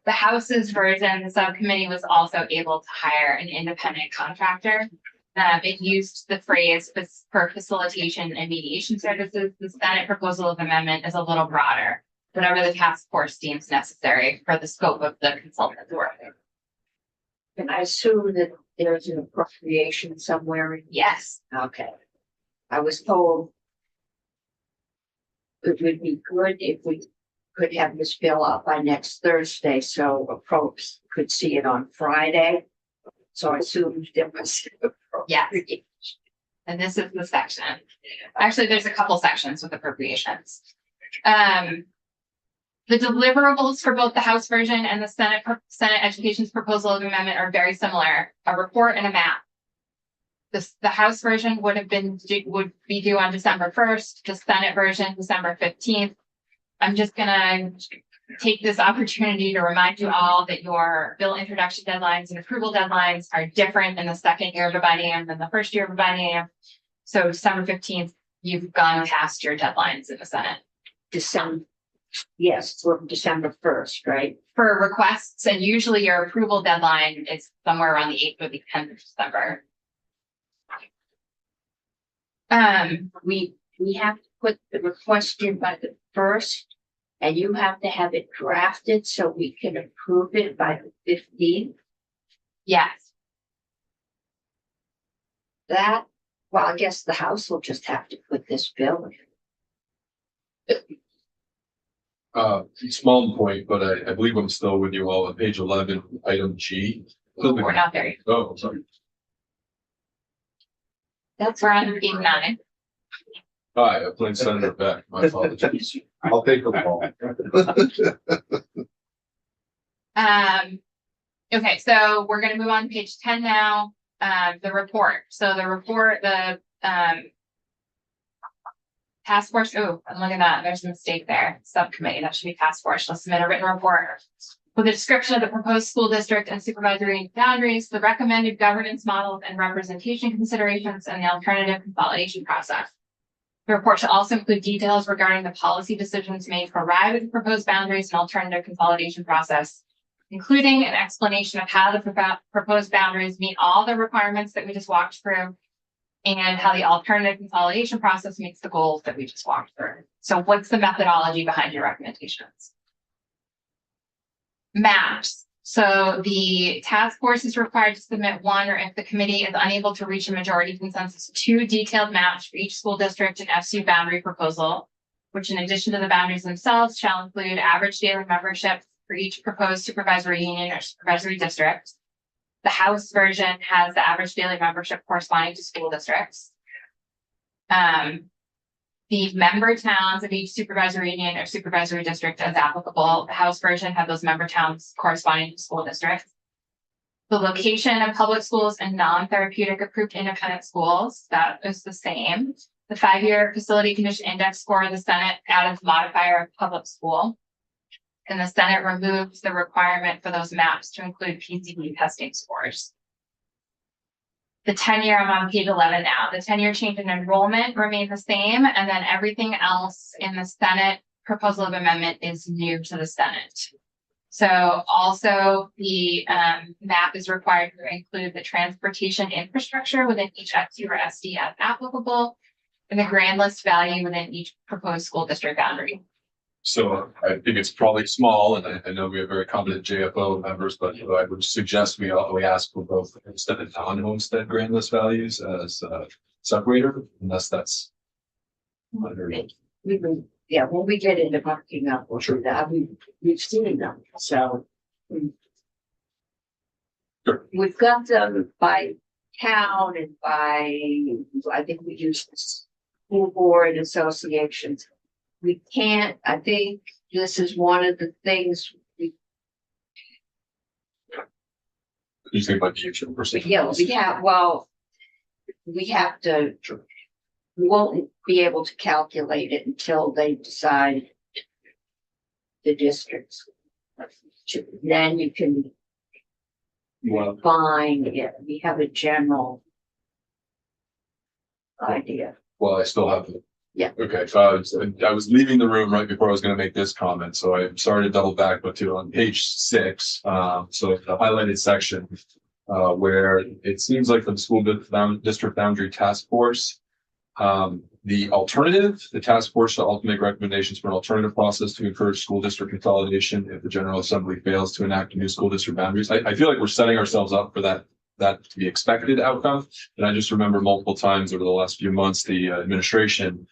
The House's version, the subcommittee was also able to hire an independent contractor. It used the phrase for facilitation and mediation services. The Senate proposal of amendment is a little broader, whatever the task force deems necessary for the scope of the consultant's work. And I assume that there's an appropriation somewhere. Yes. Okay. I was told it would be good if we could have this bill out by next Thursday, so folks could see it on Friday. So I assumed there was. Yes. And this is the section. Actually, there's a couple sections with appropriations. The deliverables for both the House version and the Senate Education's proposal of amendment are very similar: a report and a map. The House version would be due on December 1st. The Senate version, December 15th. I'm just gonna take this opportunity to remind you all that your bill introduction deadlines and approval deadlines are different in the second year of a biennium than the first year of a biennium. So December 15th, you've gone past your deadlines in the Senate. Yes, for December 1st, right? For requests, and usually your approval deadline is somewhere around the 8th or the 10th of December. We have to put the request in by the 1st, and you have to have it drafted so we can approve it by the 15th. Yes. Well, I guess the House will just have to put this bill in. Small point, but I believe I'm still with you all on page 11, item G. We're not there yet. Oh, sorry. We're on page 9. Hi, I'm playing Senator Beck. My apologies. I'll take a ball. Okay, so we're gonna move on to page 10 now. The report. So the report, the task force, oh, and look at that, there's a mistake there. Subcommittee, that should be task force. Let's submit a written report with a description of the proposed school district and supervisory boundaries, the recommended governance models and representation considerations, and the alternative consolidation process. The report should also include details regarding the policy decisions made to arrive at the proposed boundaries and alternative consolidation process, including an explanation of how the proposed boundaries meet all the requirements that we just walked through, and how the alternative consolidation process meets the goals that we just walked through. So what's the methodology behind your recommendations? Maps. So the task force is required to submit one, or if the committee is unable to reach a majority consensus, 2 detailed maps for each school district and FCU boundary proposal, which in addition to the boundaries themselves shall include average daily membership for each proposed supervisory union or supervisory district. The House version has the average daily membership corresponding to school districts. The member towns of each supervisory union or supervisory district as applicable. The House version have those member towns corresponding to school districts. The location of public schools and non-therapeutic approved independent schools, that is the same. The 5-year facility condition index score of the Senate added the modifier of public school. And the Senate removes the requirement for those maps to include PCB testing scores. The 10-year, I'm on page 11 now. The 10-year change in enrollment remains the same, and then everything else in the Senate proposal of amendment is new to the Senate. So also the map is required to include the transportation infrastructure within each FCU or SD as applicable, and the grand list value within each proposed school district boundary. So I think it's probably small, and I know we have very competent JFO members, but I would suggest we ask for both instead of non-homestead grand list values as separator, unless that's. Yeah, when we get into marking up, we'll do that. We've seen them, so. Sure. We've got them by town and by, I think we use the school board associations. We can't, I think this is one of the things You think about future person. yeah, we have to, we won't be able to calculate it until they decide the districts. Then you can Well, find it. We have a general idea. well, I still have. Yeah. Okay, so I was leaving the room right before I was gonna make this comment, so I'm sorry to double back, but on page 6, so the highlighted section. Where it seems like for the school district boundary task force. The alternative, the task force shall make recommendations for an alternative process to encourage school district consolidation if the General Assembly fails to enact new school district boundaries. I feel like we're setting ourselves up for that to be expected outcome. And I just remember multiple times over the last few months, the administration,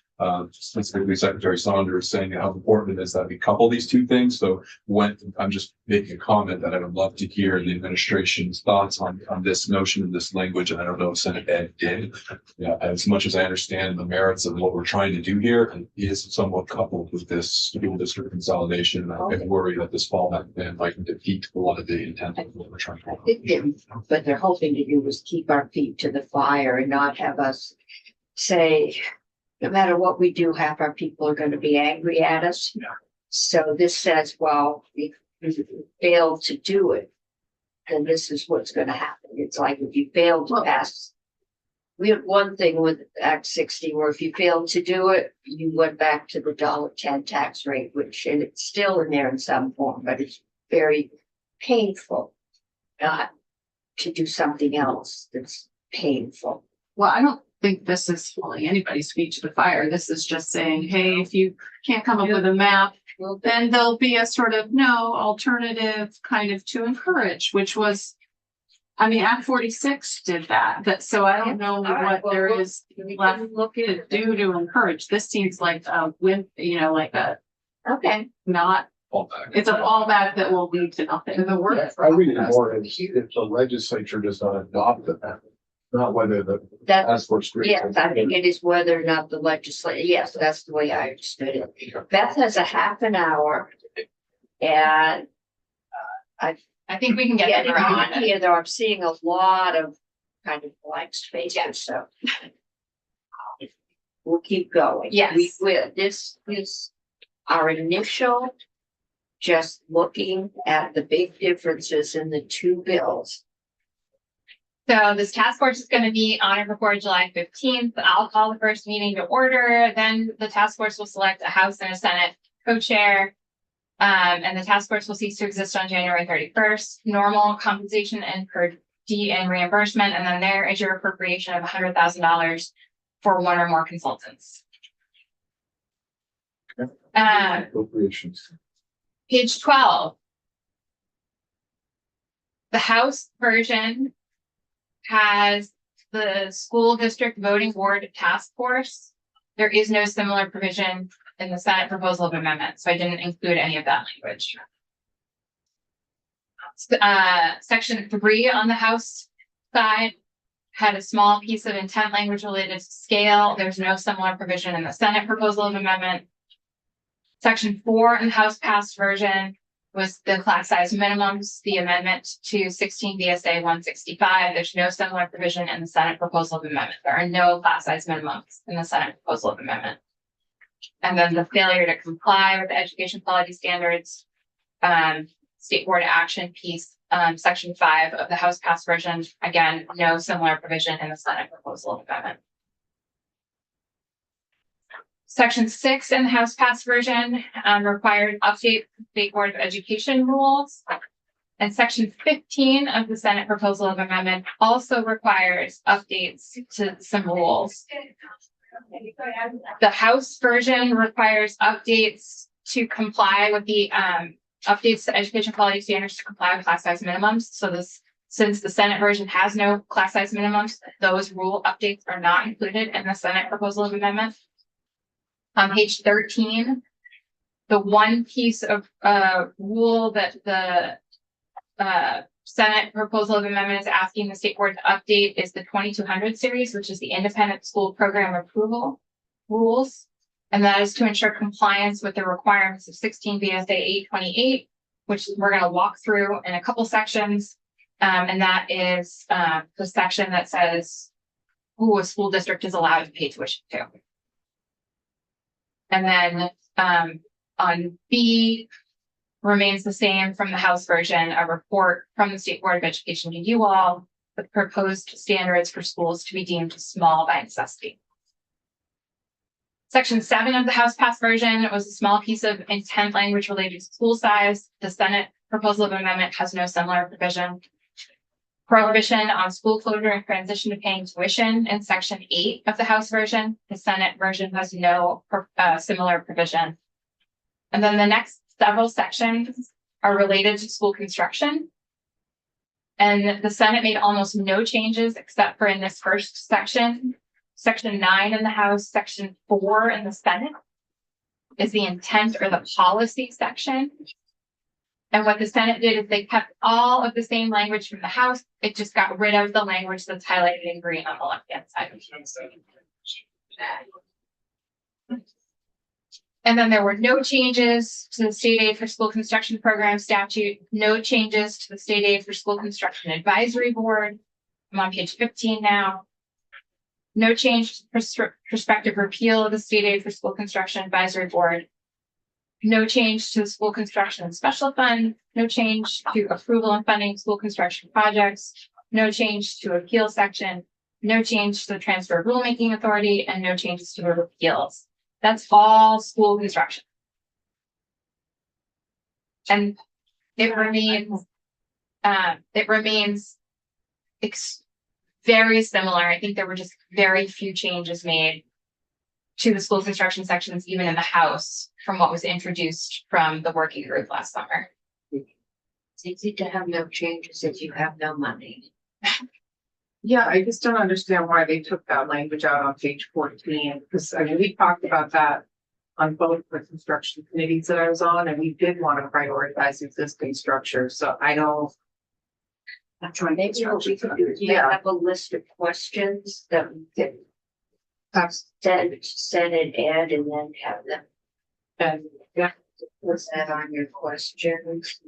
specifically Secretary Saunders, saying how important it is that we couple these two things. So when I'm just making a comment that I would love to hear the administration's thoughts on this notion of this language. And I don't know if Senate Ed did. Yeah, as much as I understand the merits of what we're trying to do here, and it is somewhat coupled with this school district consolidation. And I worry that this fallback plan might defeat a lot of the intent of what we're trying to do. What they're hoping to do is keep our feet to the fire and not have us say, no matter what we do, half our people are going to be angry at us. Yeah. So this says, well, if you fail to do it, then this is what's going to happen. It's like if you fail to pass. We had one thing with Act 60 where if you failed to do it, you went back to the $1.10 tax rate, which, and it's still in there in some form, but it's very painful not to do something else that's painful. Well, I don't think this is holding anybody's feet to the fire. This is just saying, hey, if you can't come up with a map, Well, then there'll be a sort of alternative kind of to encourage, which was, I mean, Act 46 did that, so I don't know All right, what well, there we'll- is we left can look to into do to encourage. This seems like a win, like a Okay, not, Fall back. it's a fallback that will lead to nothing. And the work. I read it more as if the legislature does not adopt it, not whether the that, task force. yes, I think it is whether or not the legislature, yes, that's the way I understood it. Beth has a half an hour. And I think we can get getting it around on it. here, though, I'm seeing a lot of kind of blank spaces, so. We'll keep going. Yes. We will, this is our initial, just looking at the big differences in the two bills. So this task force is going to meet on or before July 15th. I'll call the first meeting to order. Then the task force will select a House and a Senate co-chair. And the task force will cease to exist on January 31st. Normal compensation and per D and reimbursement. And then there is your appropriation of $100,000 for one or more consultants. Appropriations. Page 12. The House version has the school district voting board task force. There is no similar provision in the Senate proposal of amendment, so I didn't include any of that language. Section 3 on the House side had a small piece of intent language related to scale. There's no similar provision in the Senate proposal of amendment. Section 4 in the House passed version was the class size minimums, the amendment to 16 VSA 165. There's no similar provision in the Senate proposal of amendment. There are no class size minimums in the Senate proposal of amendment. And then the failure to comply with the education quality standards, state board action piece, section 5 of the House passed version. Again, no similar provision in the Senate proposal of amendment. Section 6 in the House passed version required update State Board of Education rules. And section 15 of the Senate proposal of amendment also requires updates to some rules. The House version requires updates to comply with the updates to education quality standards to comply with class size minimums. So since the Senate version has no class size minimums, those rule updates are not included in the Senate proposal of amendment. On page 13, the one piece of rule that the Senate proposal of amendment is asking the state board to update is the 2200 series, which is the independent school program approval rules. And that is to ensure compliance with the requirements of 16 VSA 828, which we're going to walk through in a couple sections. And that is the section that says who a school district is allowed to pay tuition to. And then on B remains the same from the House version, a report from the State Board of Education to you all with proposed standards for schools to be deemed small by necessity. Section 7 of the House passed version was a small piece of intent language related to school size. The Senate proposal of amendment has no similar provision. Prohibition on school closure and transition to paying tuition in section 8 of the House version. The Senate version has no similar provision. And then the next several sections are related to school construction. And the Senate made almost no changes except for in this first section. Section 9 in the House, section 4 in the Senate is the intent or the policy section. And what the Senate did is they kept all of the same language from the House. It just got rid of the language that's highlighted in green on the left-hand side. And then there were no changes to the state aid for school construction program statute, no changes to the state aid for school construction advisory board. I'm on page 15 now. No change to prospective repeal of the state aid for school construction advisory board. No change to the school construction special fund, no change to approval and funding school construction projects, no change to appeal section, no change to the transfer of rulemaking authority, and no changes to repeals. That's all school construction. And it remains very similar. I think there were just very few changes made to the school construction sections, even in the House, from what was introduced from the working group last summer. It's easy to have no changes if you have no money. Yeah, I just don't understand why they took that language out on page 14, because I mean, we talked about that on both the construction committees that I was on, and we did want to prioritize existing structures, so I don't. I'm trying to. Maybe what we could do is make Yeah. up a list of questions that we could That's, send and add and then have them. and, yeah, What's that on your questions?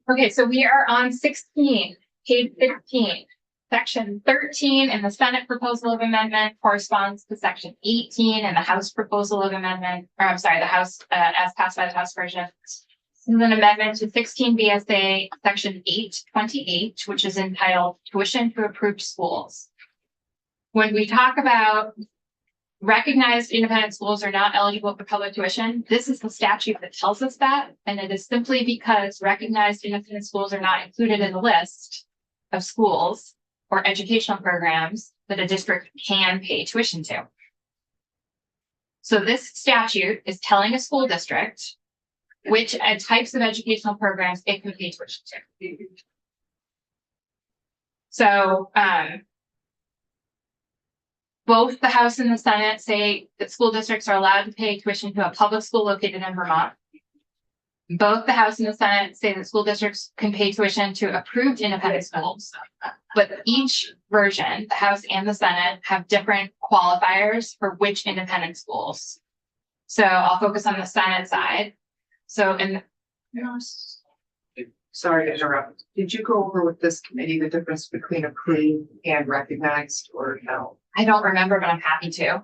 Okay, so we are on 16, page 16. Section 13 in the Senate proposal of amendment corresponds to section 18 in the House proposal of amendment, or I'm sorry, the House, as passed by the House version. This is an amendment to 16 BSA section 828, which is entitled Tuition to Approved Schools. When we talk about recognized independent schools are not eligible for public tuition, this is the statute that tells us that, and it is simply because recognized independent schools are not included in the list of schools or educational programs that a district can pay tuition to. So this statute is telling a school district which types of educational programs it can pay tuition to. So, both the House and the Senate say that school districts are allowed to pay tuition to a public school located in Vermont. Both the House and the Senate say that school districts can pay tuition to approved independent schools. But each version, the House and the Senate, have different qualifiers for which independent schools. So I'll focus on the Senate side. So in sorry to interrupt. Did you go over with this committee the difference between approved and recognized, or no? I don't remember, but I'm happy to.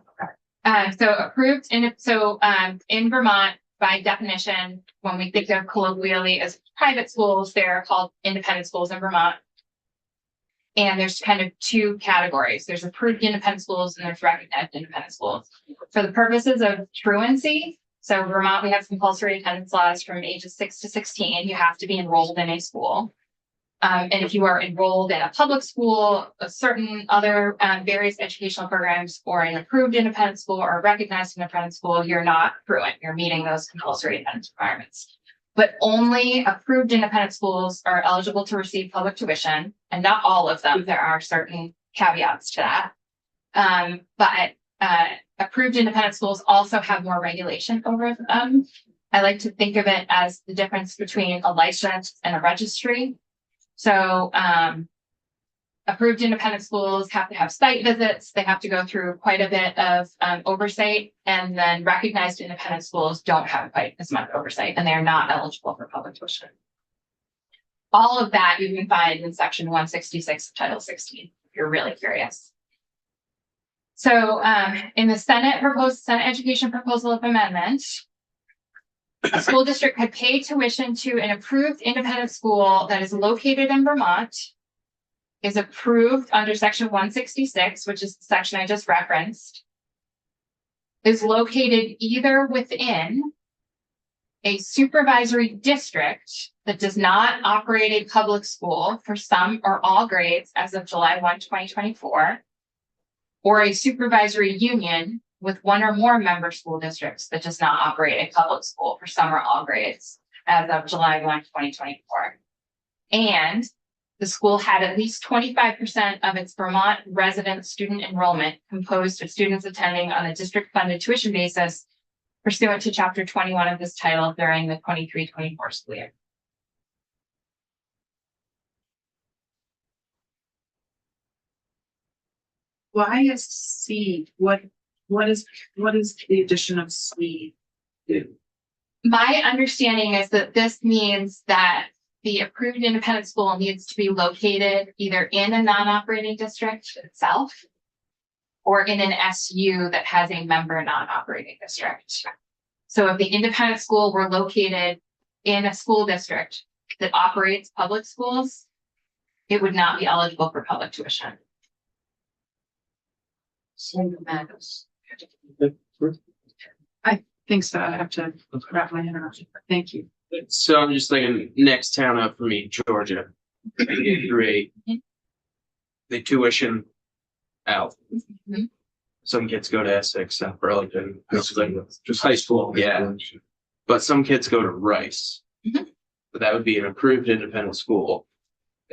So approved in Vermont, by definition, when we think of colloquially as private schools, they're called independent schools in Vermont. And there's kind of two categories. There's approved independent schools and there's recognized independent schools. For the purposes of truancy, so Vermont, we have compulsory attendance laws from ages 6 to 16. You have to be enrolled in a school. And if you are enrolled in a public school, a certain other various educational programs, or an approved independent school or a recognized independent school, you're not truant. You're meeting those compulsory attendance requirements. But only approved independent schools are eligible to receive public tuition, and not all of them. There are certain caveats to that. But approved independent schools also have more regulation over them. I like to think of it as the difference between a license and a registry. So approved independent schools have to have site visits. They have to go through quite a bit of oversight, and then recognized independent schools don't have quite as much oversight, and they're not eligible for public tuition. All of that you can find in section 166 of Title 16, if you're really curious. So in the Senate Education Proposal of Amendment, a school district could pay tuition to an approved independent school that is located in Vermont, is approved under section 166, which is the section I just referenced, is located either within a supervisory district that does not operate a public school for some or all grades as of July 1, 2024, or a supervisory union with one or more member school districts that does not operate a public school for some or all grades as of July 1, 2024. And the school had at least 25% of its Vermont resident student enrollment composed of students attending on a district funded tuition basis pursuant to chapter 21 of this title during the 23-24 school year. Why is C, what is the addition of C? My understanding is that this means that the approved independent school needs to be located either in a non-operating district itself or in an SU that has a member non-operating district. So if the independent school were located in a school district that operates public schools, it would not be eligible for public tuition. I think so. I have to wrap my head around it. Thank you. So I'm just thinking next town up for me, Georgia, 8 through 8. The tuition out. Mhm. Some kids go to Essex, South Burlington, just high school, yeah. But some kids go to Rice. Mhm. But that would be an approved independent school.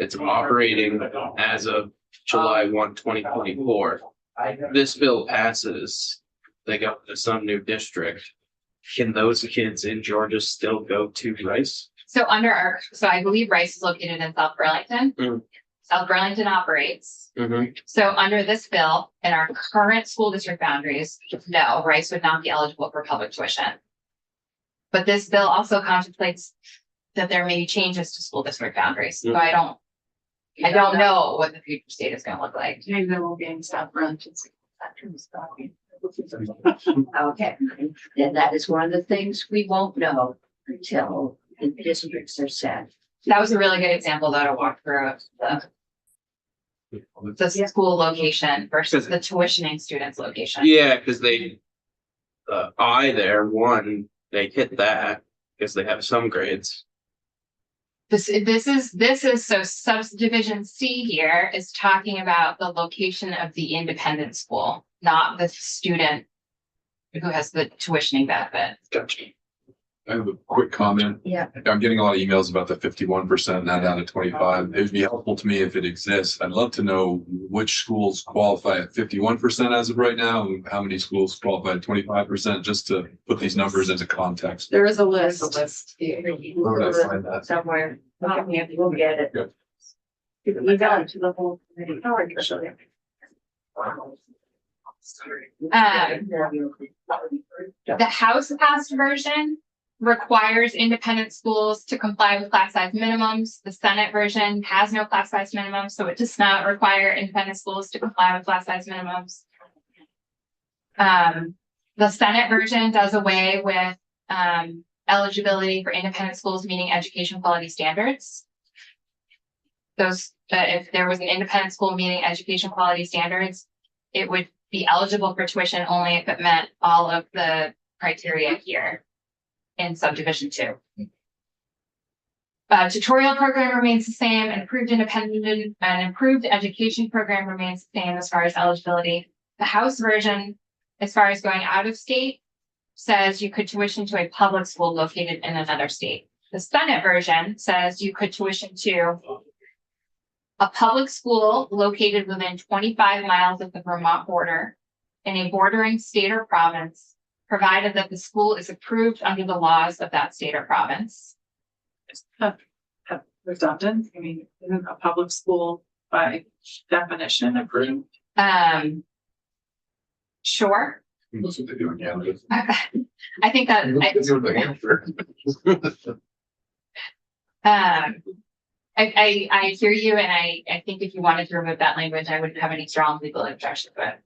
It's operating as of July 1, 2024. This bill passes, they go to some new district. Can those kids in Georgia still go to Rice? So so I believe Rice is located in South Burlington. Mm. South Burlington operates. Mm-hmm. So under this bill, in our current school district boundaries, no, Rice would not be eligible for public tuition. But this bill also contemplates that there may be changes to school district boundaries. So I don't know what the future state is gonna look like. Maybe there will be in South Burlington. Okay, and that is one of the things we won't know until the districts are set. That was a really good example though to walk through of the school location versus the tuitioning students location. Yeah, because they, they hit that because they have some grades. This is so subdivision C here is talking about the location of the independent school, not the student who has the tuitioning benefit. Gotcha. I have a quick comment. Yeah. I'm getting a lot of emails about the 51%, not down to 25. It would be helpful to me if it exists. I'd love to know which schools qualify at 51% as of right now, and how many schools qualify at 25%, just to put these numbers into context. There is a list. Where would I find that? Somewhere, we'll get it. Good. You got it to the whole committee. Oh, I can show you. The House passed version requires independent schools to comply with class size minimums. The Senate version has no class size minimums, so it does not require independent schools to comply with class size minimums. The Senate version does away with eligibility for independent schools meeting education quality standards. If there was an independent school meeting education quality standards, it would be eligible for tuition only if it met all of the criteria here in subdivision 2. Tutorial program remains the same, and improved education program remains the same as far as eligibility. The House version, as far as going out of state, says you could tuition to a public school located in another state. The Senate version says you could tuition to a public school located within 25 miles of the Vermont border in a bordering state or province, provided that the school is approved under the laws of that state or province. Redundant. I mean, isn't a public school by definition approved? Sure. That's what they do in Canada. I think that I hear you, and I think if you wanted to remove that language, I wouldn't have any strong legal objection to it.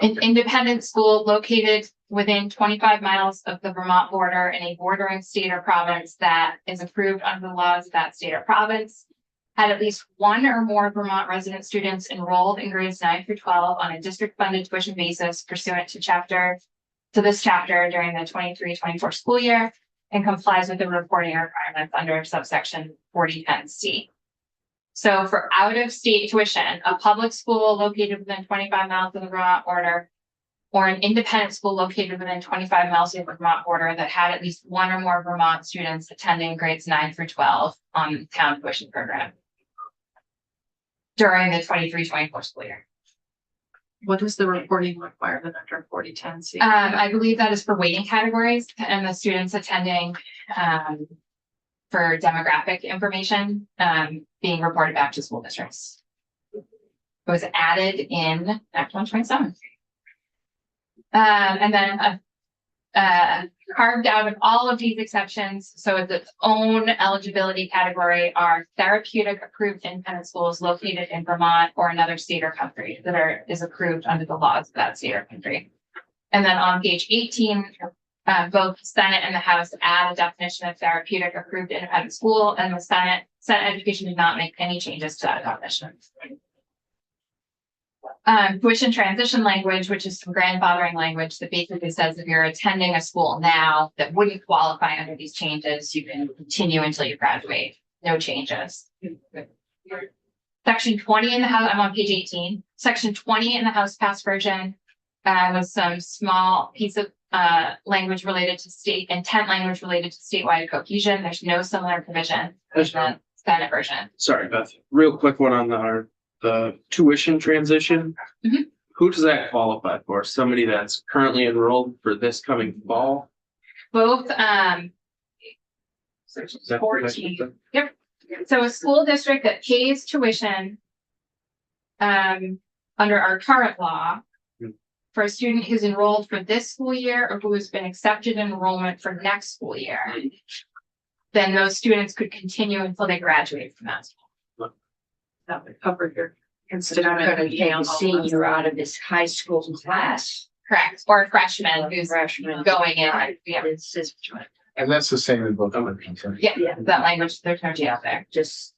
An independent school located within 25 miles of the Vermont border in a bordering state or province that is approved under the laws of that state or province, had at least one or more Vermont resident students enrolled in grades 9 through 12 on a district-funded tuition basis pursuant to this chapter during the 23-24 school year, and complies with the reporting requirements under subsection 4010C. So for out-of-state tuition, a public school located within 25 miles of the Vermont border, or an independent school located within 25 miles of the Vermont border that had at least one or more Vermont students attending grades 9 through 12 on the town tuition program during the 23-24 school year. What is the reporting requirement under 4010C? I believe that is for weighting categories and the students attending for demographic information being reported back to school districts. It was added in Act 127. And then carved out of all of these exceptions, so it's its own eligibility category, are therapeutic approved independent schools located in Vermont or another state or country that is approved under the laws of that state or country. And then on page 18, both the Senate and the House add a definition of therapeutic approved independent school, and the Senate Education did not make any changes to that definition. Tuition transition language, which is some grandfathering language that basically says if you're attending a school now that wouldn't qualify under these changes, you can continue until you graduate. No changes. Section 20 in the House, I'm on page 18. Section 20 in the House passed version was some small piece of language related to state intent language related to statewide cohesion. There's no similar provision in the Senate version. Sorry, Beth, real quick one on the tuition transition. Mhm. Who does that qualify for? Somebody that's currently enrolled for this coming fall? Both, Is that- 14. Yep. So a school district that pays tuition under our current law Hmm. for a student who's enrolled for this school year or who has been accepted in enrollment for next school year, then those students could continue until they graduate from that school. That would cover your Instead of gonna take a senior out of his high school class. Correct. Or a freshman who's Freshman. going in. Yeah, It's just, And that's the same in both versions, right? yeah, that language, there's no G out there. just.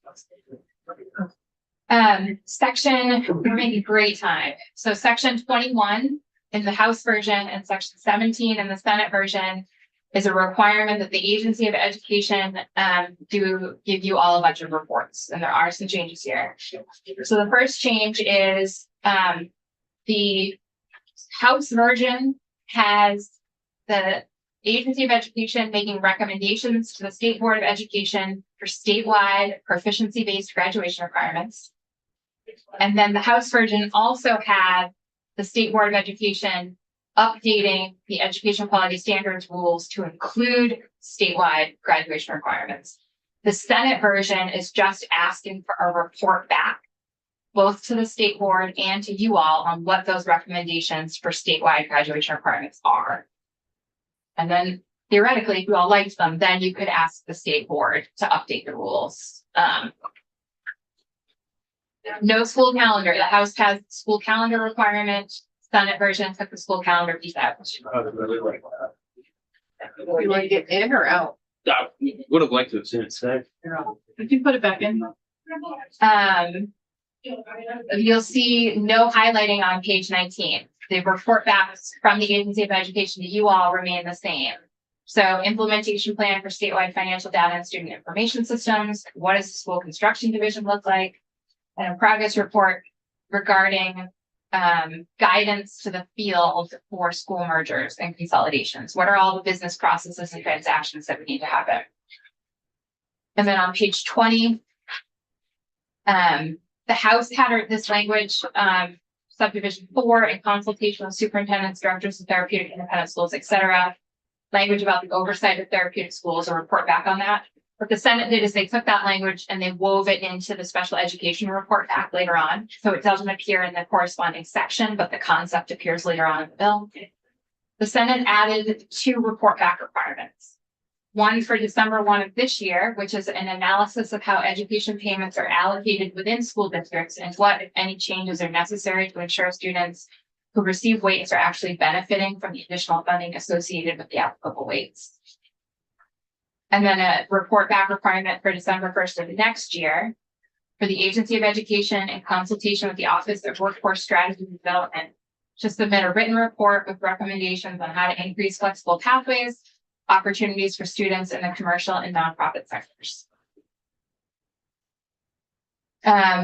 Section, we're making great time. So section 21 in the House version and section 17 in the Senate version is a requirement that the Agency of Education do give you all a bunch of reports, and there are some changes here. So the first change is the House version has the Agency of Education making recommendations to the State Board of Education for statewide proficiency-based graduation requirements. And then the House version also had the State Board of Education updating the education quality standards rules to include statewide graduation requirements. The Senate version is just asking for a report back, both to the state board and to you all, on what those recommendations for statewide graduation requirements are. And then theoretically, if you all liked them, then you could ask the state board to update the rules. No school calendar. The House has school calendar requirement. Senate version took the school calendar piece out. I would really like that. You like it in or out? I would have liked to have seen it say. If you put it back in. You'll see no highlighting on page 19. The report backs from the Agency of Education to you all remain the same. So implementation plan for statewide financial data and student information systems. What does the school construction division look like? And a progress report regarding guidance to the field for school mergers and consolidations. What are all the business processes and transactions that we need to happen? And then on page 20, the House had this language, subdivision 4, in consultation with superintendents, directors of therapeutic independent schools, etc. Language about the oversight of therapeutic schools, a report back on that. What the Senate did is they took that language and they wove it into the special education report back later on. So it doesn't appear in the corresponding section, but the concept appears later on in the bill. The Senate added 2 report back requirements. One for December 1 of this year, which is an analysis of how education payments are allocated within school districts and what, if any, changes are necessary to ensure students who receive weights are actually benefiting from the additional funding associated with the applicable weights. And then a report back requirement for December 1st of next year for the Agency of Education in consultation with the Office of Workforce Strategy and Development to submit a written report with recommendations on how to increase flexible pathways, opportunities for students in the commercial and nonprofit sectors.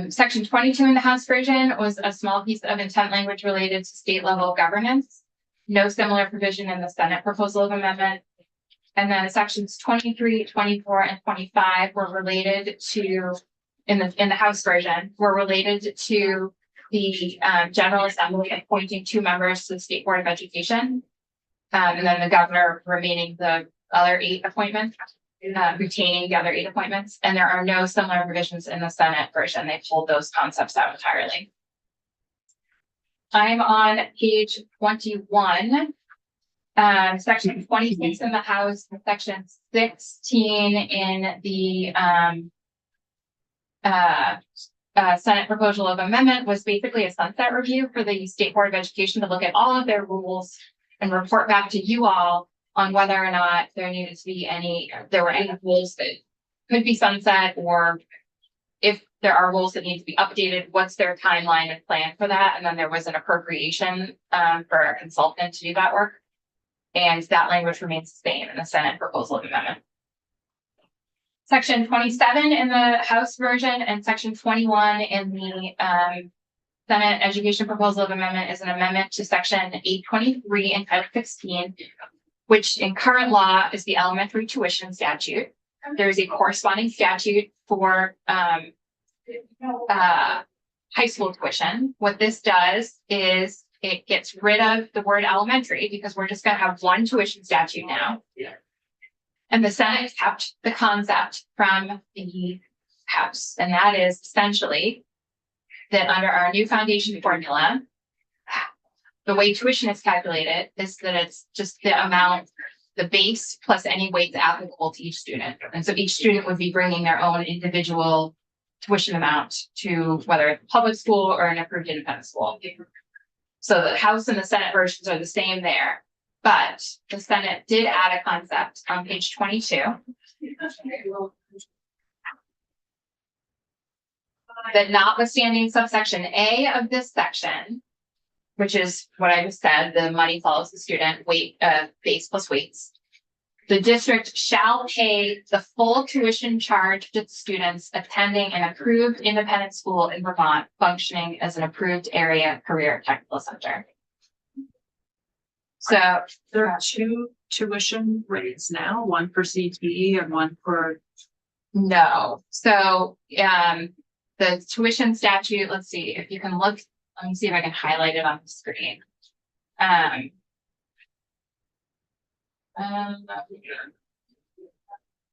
Section 22 in the House version was a small piece of intent language related to state level governance. No similar provision in the Senate proposal of amendment. And then sections 23, 24, and 25 were related to, in the House version, were related to the General Assembly appointing 2 members to the State Board of Education. And then the governor remaining the other 8 appointments, retaining the other 8 appointments. And there are no similar provisions in the Senate version. They pulled those concepts out entirely. I'm on page 21. Section 26 in the House, section 16 in the Senate proposal of amendment was basically a sunset review for the State Board of Education to look at all of their rules and report back to you all on whether or not there needed to be there were any rules that could be sunset, or if there are rules that need to be updated, what's their timeline and plan for that? And then there was an appropriation for a consultant to do that work. And that language remains the same in the Senate proposal of amendment. Section 27 in the House version and section 21 in the Senate Education Proposal of Amendment is an amendment to section 823 in Title 16, which in current law is the elementary tuition statute. there's a corresponding statute for, high school tuition. What this does is it gets rid of the word elementary because we're just gonna have one tuition statute now. And the Senate kept the concept from the House, and that is essentially that under our new foundation formula, the way tuition is calculated is that it's just the amount, the base plus any weights applicable to each student. And so each student would be bringing their own individual tuition amount to whether it's public school or an approved independent school. So the House and the Senate versions are the same there, but the Senate did add a concept on page 22. That notwithstanding subsection A of this section, which is what I just said, the money follows the student, weight, base plus weights. The district shall pay the full tuition charge to students attending an approved independent school in Vermont functioning as an approved area career technical center. So There are two tuition rates now, one for CTE and one for, no, so the tuition statute, let's see if you can look, let me see if I can highlight it on the screen.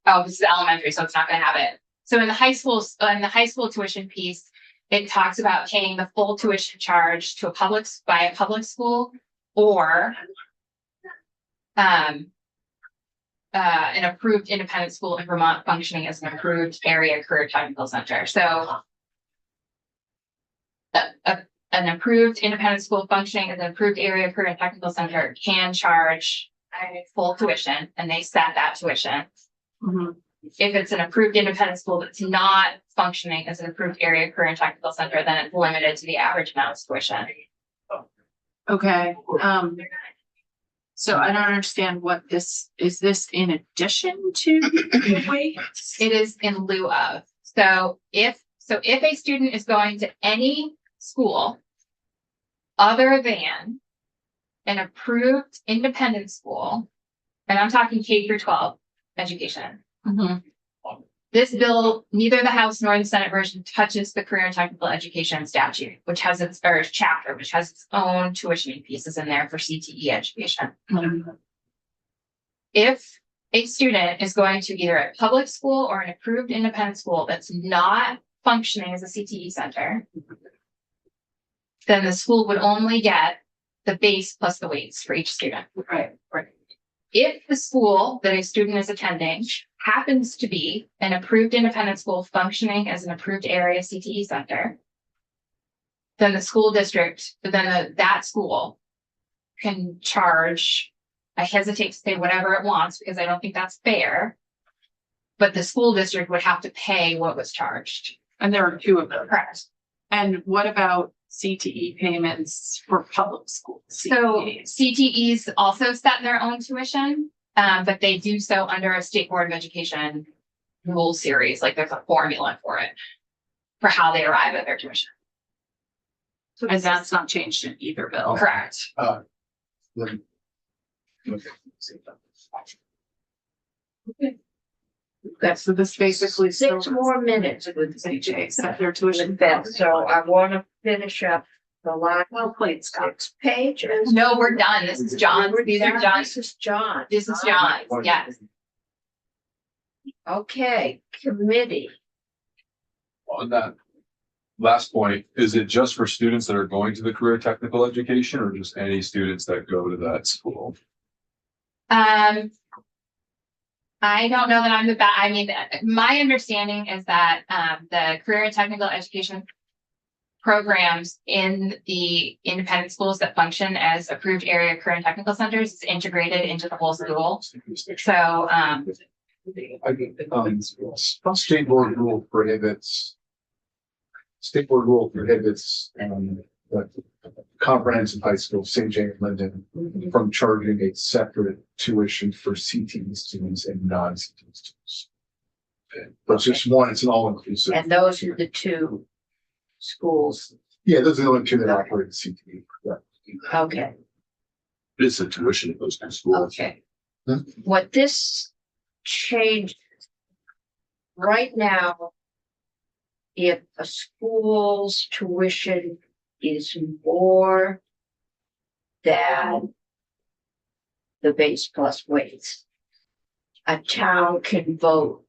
Oh, this is elementary, so it's not gonna have it. So in the high schools, in the high school tuition piece, it talks about paying the full tuition charge to by a public school or an approved independent school in Vermont functioning as an approved area career technical center. So an approved independent school functioning as an approved area career and technical center can charge full tuition, and they set that tuition. If it's an approved independent school that's not functioning as an approved area career and technical center, then it's limited to the average amount of tuition. okay, so I don't understand what this, is this in addition to the weights? It is in lieu of. So if a student is going to any school other than an approved independent school, and I'm talking K through 12 education. This bill, neither the House nor the Senate version touches the career and technical education statute, which has its, or chapter, which has its own tuition pieces in there for CTE education. If a student is going to either a public school or an approved independent school that's not functioning as a CTE center, then the school would only get the base plus the weights for each student. Right. If the school that a student is attending happens to be an approved independent school functioning as an approved area CTE center, then the school district, that school can charge, I hesitate to say whatever it wants because I don't think that's fair, but the school district would have to pay what was charged. And there are two of them. Correct. And what about CTE payments for public schools? So CTEs also set their own tuition, but they do so under a state board of education rule series. Like there's a formula for it, for how they arrive at their tuition. And that's not changed in either bill. Correct. Then- So this basically. Six more minutes with CJ, set their tuition. with that, so I wanna finish up the last Well played, Scott. 6 pages. No, we're done. This is John's. These are John's. This is John. This is John's. Yes. Okay, committee. On that last point, is it just for students that are going to the career technical education or just any students that go to that school? I don't know that I'm I mean, my understanding is that the career and technical education programs in the independent schools that function as approved area career and technical centers is integrated into the whole school. So State board rule prohibits. State board rule prohibits, the comprehensive high school, St. James Linden, from charging a separate tuition for CTE students and non-CTE students. But it's just one, it's an all-inclusive. And those are the two schools. Yeah, those are the only two that operate CTE. Correct. Okay, It's a tuition that goes to schools. okay. Hmm? What this change right now, if a school's tuition is more than the base plus weights, a town can vote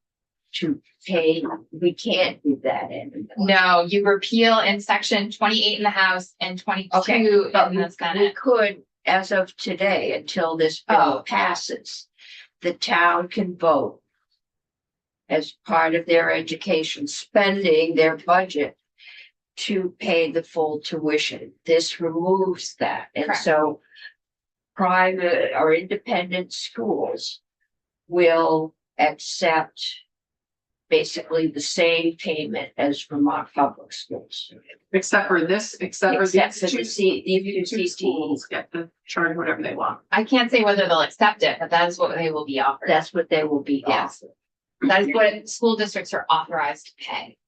to pay, we can't do that anymore. No, you repeal in section 28 in the House and 22 Okay, but in the we Senate. could, as of today, until this bill Oh. passes, the town can vote as part of their education spending, their budget, to pay the full tuition. This removes that. And Correct. so private or independent schools will accept basically the same payment as Vermont Public Schools. Except for this, except for Except these for the two, these two two CTEs. schools get to charge whatever they want. I can't say whether they'll accept it, but that is what they will be offered. That's what they will be Yes. offered. That is what school districts are authorized to pay.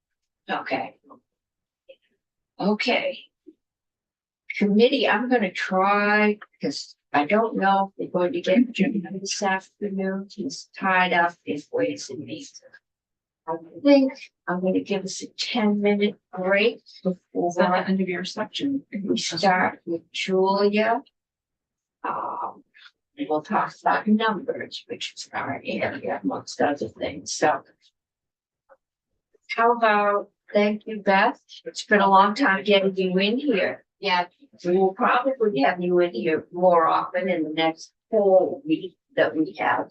Okay. Okay. Committee, I'm gonna try, because I don't know if they're going to get Jim this afternoon, he's tied up in ways and means. I think I'm gonna give us a 10-minute break Is that before the end of your section? we start with Julia. We'll talk about numbers, which is our area amongst other things, so. How about, thank you, Beth, it's been a long time getting you in here. Yeah, We will probably have you in here more often in the next 4 weeks that we have.